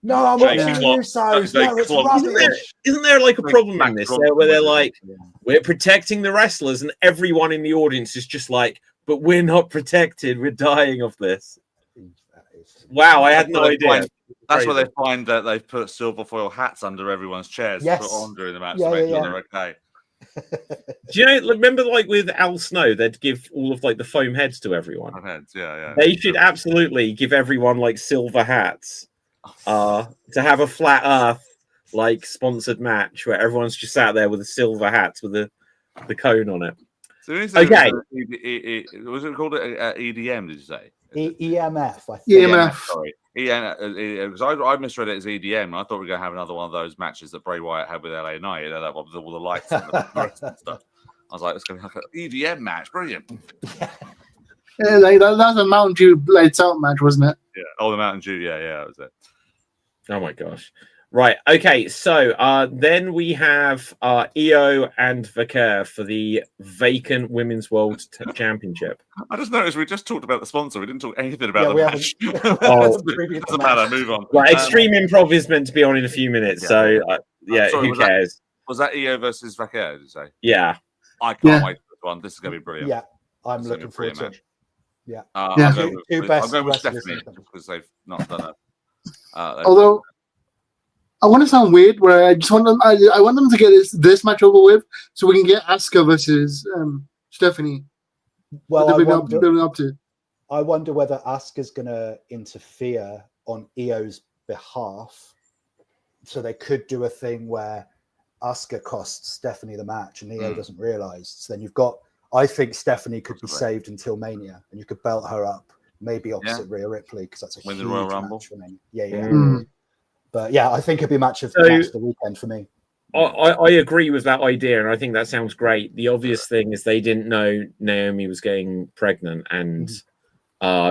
No, I'm watching Usos. No, it's rubbish. Isn't there like a problem in this where they're like, we're protecting the wrestlers, and everyone in the audience is just like, but we're not protected. We're dying of this. Wow, I had no idea. That's where they find that they've put silver foil hats under everyone's chairs to put on during the match to make sure they're okay. Do you know, remember like with Al Snow, they'd give all of like the foam heads to everyone. Heads, yeah. They should absolutely give everyone like silver hats to have a flat earth like sponsored match where everyone's just sat there with the silver hats with the cone on it. So okay. Was it called EDM, did you say? EMF, I think. EMF. Sorry. Because I misread it as EDM, and I thought we were going to have another one of those matches that Bray Wyatt had with LA Knight, that one with all the lights and the stuff. I was like, it's going to be like an EDM match, brilliant. Yeah, like that's a Mountain Dew lights out match, wasn't it? Yeah, the Mountain Dew, yeah, that was it. Oh my gosh. Right, okay, so then we have Io and Vaquer for the vacant Women's World Championship. I just noticed we just talked about the sponsor. We didn't talk anything about the match. Doesn't matter, move on. Right, Extreme Improv is meant to be on in a few minutes, who cares? Was that Io versus Vaquer, did you say? Yeah. I can't wait for this one. This is going to be brilliant. Yeah, I'm looking forward to it. Yeah. I'm going with Stephanie because they've not done it. Although I want to sound weird, where I just want them. I want them to get this match over with, so we can get Asuka versus Stephanie. Well, I wonder whether Asuka's going to interfere on Io's behalf, so they could do a thing where Asuka costs Stephanie the match and Io doesn't realize. So then you've got I think Stephanie could be Possibly. saved until Mania, and you could belt her up, maybe opposite Rhea Ripley, because that's a Win the huge Royal match Rumble. for Mania. Yeah. Mm. But yeah, I think it'd be match of So- the weekend for me. I agree with that idea, and I think that sounds great. The obvious thing is they didn't know Naomi was getting pregnant and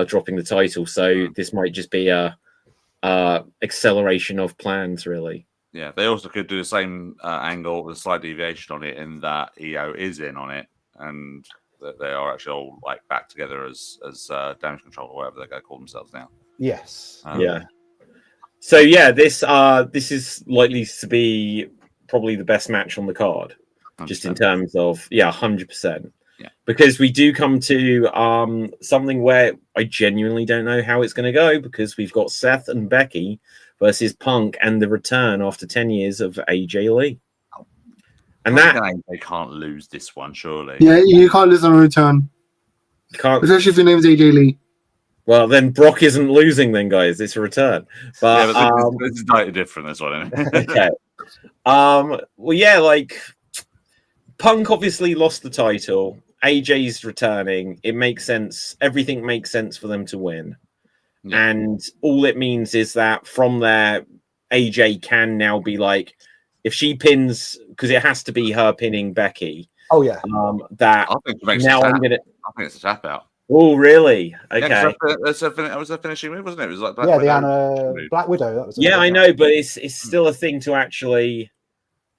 dropping the title, so this might just be a acceleration of plans, really. Yeah, they also could do the same angle with a slight deviation on it, in that EO is in on it, and that they are actually all like back together as Damage Control or whatever they're going to call themselves now. Yes. Yeah. So yeah, this is likely to be probably the best match on the card, just in 100%. terms of 100%. Yeah. Because we do come to something where I genuinely don't know how it's going to go, because we've got Seth and Becky versus Punk and the return after 10 years of AJ Lee. And that they can't lose this one, surely. Yeah, you can't lose on a return, can't. especially if your name's AJ Lee. Well, then Brock isn't losing, then, guys. It's a return. But, Yeah, but this is slightly different, this one, isn't it? okay. Well, yeah, like Punk obviously lost the title. AJ's returning. It makes sense. Everything makes sense for them to win. Yeah. And all it means is that from there, AJ can now be like, if she pins, because it has to be her pinning Becky. Oh yeah. That I think it makes now a I'm tap. gonna. I think it's a tap out. Oh, really? Okay. Yeah, it was a finishing move, wasn't it? It was like Black Yeah, Widow. the Anna Black Widow. That was Yeah, I another know, but it's still a thing to actually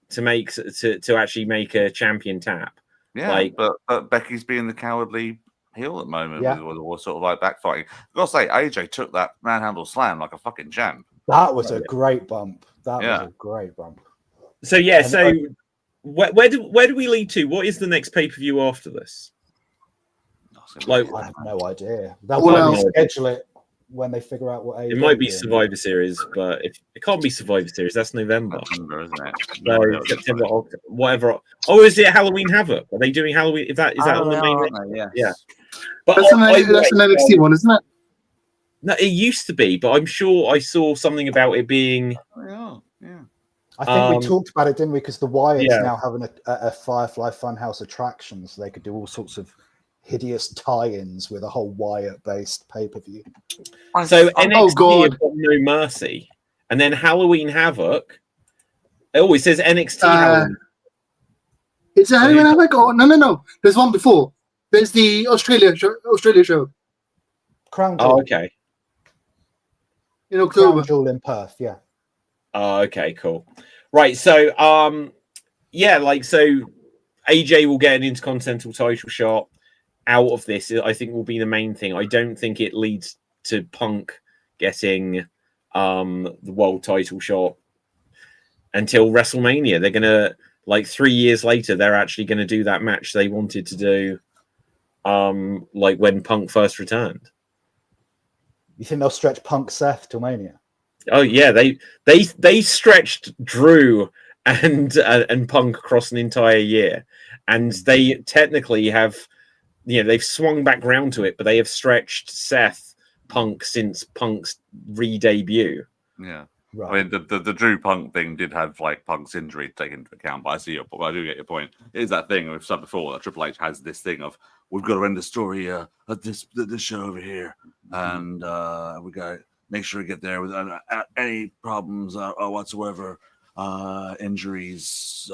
to actually make a champion tap. Yeah, like- but Becky's being the cowardly heel at the moment, Yeah. with sort of like backfighting. I've got to say, AJ took that manhandle slam like a fucking champ. That was a great bump. That Yeah. was a great bump. So yeah, And so where do we lead to? What is the next pay per view after this? Like, I have no idea. They'll Well, probably no. schedule it when they figure out what It might be AEW is. Survivor Series, but if it can't be Survivor Series, that's November. September, isn't it? So September, October, whatever. Oh, is it Halloween Havoc? Are they doing Halloween? Is that on the main? Yes. Yeah. But That's an NXT one, isn't it? No, it used to be, but I'm sure I saw something about it being. Oh, yeah. I think we talked about it, didn't we? Because the Wyatts Yeah. now having a Firefly Funhouse attraction, so they could do all sorts of hideous tie-ins with a whole Wyatt-based pay-per-view. So NXT God. have got No Mercy, and then Halloween Havoc. Oh, it says NXT Halloween. Is it Halloween Havoc? Oh, no. There's one before. There's the Australia show Crown Oh, Jewel, okay. in October. Crown Jewel in Perth, yeah. Oh, okay, cool. Right, so yeah, like so AJ will get an Intercontinental title shot out of this. I think will be the main thing. I don't think it leads to Punk getting the world title shot until WrestleMania. They're gonna, like 3 years later, they're actually gonna do that match they wanted to do like when Punk first returned. You think they'll stretch Punk Seth till Mania? Oh yeah, they stretched Drew and Punk across an entire year, and they technically have, they've swung back round to it, but they have stretched Seth Punk since Punk's re-debut. Yeah. Right. I mean, the Drew Punk thing did have like Punk's injury taken into account, but I see I do get your point. It is that thing we've said before that Triple H has this thing of, we've got to end the story at this show over here, and we got to make sure we get there with any problems or whatsoever. Injuries,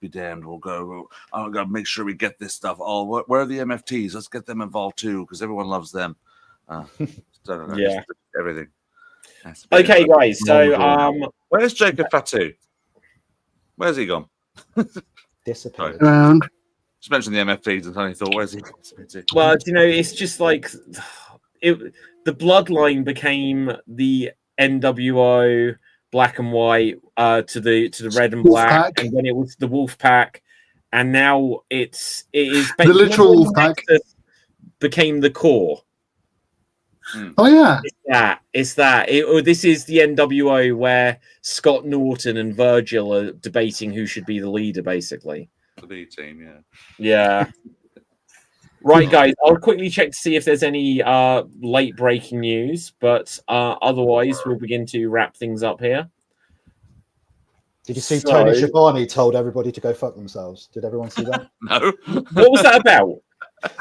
be damned. We'll go. I got to make sure we get this stuff. Oh, where are the MFTs? Let's get them involved too, because everyone loves them. Yeah. Everything. Okay, guys. So Where's Jacob Fatu? Where's he gone? Disappeared. Around. Just mentioned the MFTs and suddenly thought, where's he? well, it's just like the bloodline became the NWO Black and White to the Red and Black, Wolfpack. and then it was the Wolf Pack, and now it is The literal Wolf Pack. became the core. Oh yeah. It's that. This is the NWO where Scott Norton and Virgil are debating who should be the leader, basically. The B team, yeah. Yeah. Right, guys. I'll quickly check to see if there's any late breaking news, but otherwise we'll begin to wrap things up here. Did you see So- Tony Schiavone told everybody to go fuck themselves? Did everyone see that? No. What was that about?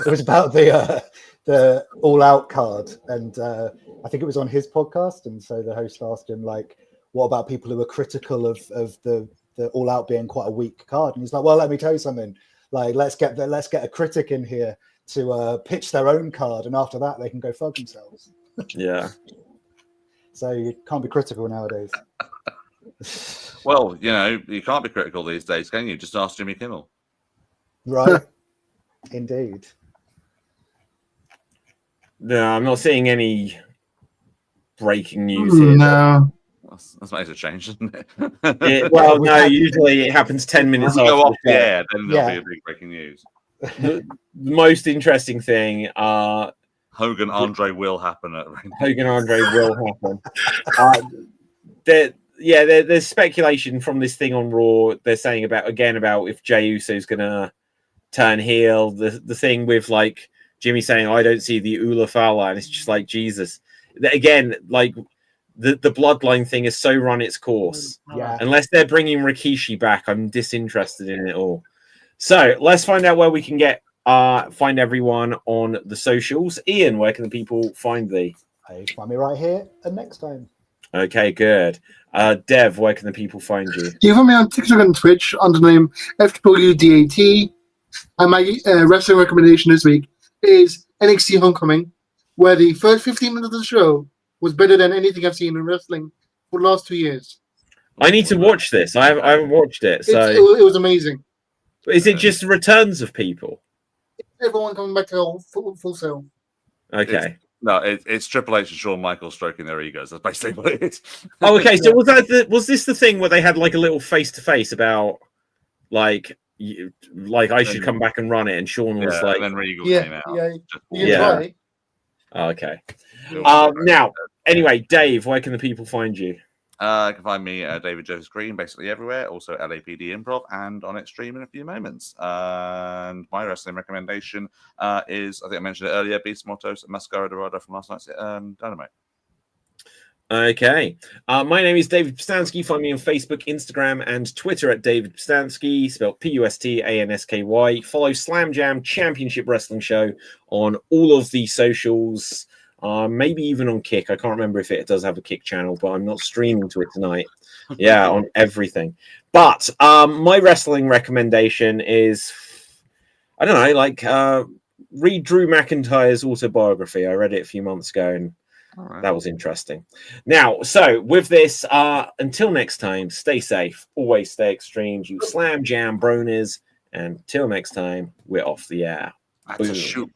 It was about the All Out card, and I think it was on his podcast. And so the host asked him, like, what about people who are critical of the All Out being quite a weak card? And he's like, well, let me tell you something. Like, let's get a critic in here to pitch their own card, and after that, they can go fuck themselves. Yeah. So you can't be critical nowadays. Well, you can't be critical these days, can you? Just ask Jimmy Kimmel. Right. Indeed. No, I'm not seeing any breaking news here. No. That's makes a change, doesn't it? Well, no, usually it happens 10 minutes Go after off the show. then there'll Yeah. be a big breaking news. The most interesting thing, Hogan Andre will happen at Hogan Andre will happen. There's speculation from this thing on Raw. They're saying about if Jey Uso's gonna turn heel. The thing with like Jimmy saying, "I don't see the Ula Fala," and it's just like Jesus. Again, like the bloodline thing has so run its course. Yeah. Unless they're bringing Rikishi back, I'm disinterested in it all. So let's find out where we can find everyone on the socials. Ian, where can the people find thee? Hey, find me right here and next time. Okay, good. Dev, where can the people find you? You can find me on TikTok and Twitch under the name FWDAT. And my wrestling recommendation this week is NXT Homecoming, where the first 15 minutes of the show was better than anything I've seen in wrestling for the last 2 years. I need to watch this. I haven't watched it. So It was amazing. is it just returns of people? Everyone coming back to full sale. Okay. It's Triple H and Shawn Michaels stroking their egos. That's basically what it is. Oh, okay. So was this the thing where they had like a little face to face about like I should come back and run it, and Shawn was like, and then Regal came out. You can try. Oh, okay. Now, anyway, Dave, where can the people find you? You can find me David Joseph Green basically everywhere, also LAPD Improv, and on Extreme in a few moments. And my wrestling recommendation is, I think I mentioned it earlier, Beast Mortos and Mascara Dorado from last night's Dynamite. Okay. My name is David Pstansky. Find me on Facebook, Instagram, and Twitter at David Pstansky, spelled Pustansky. Follow Slam Jam Championship Wrestling Show on all of the socials. Maybe even on Kick. I can't remember if it does have a Kick channel, but I'm not streaming to it tonight. Yeah, on everything. But my wrestling recommendation is, I don't know, like read Drew McIntyre's autobiography. I read it a few months ago, and that was interesting. Now, so with this, until next time, stay safe, always stay extreme. You Slam Jam Bronies, and till next time, we're off the air. That's a shoot.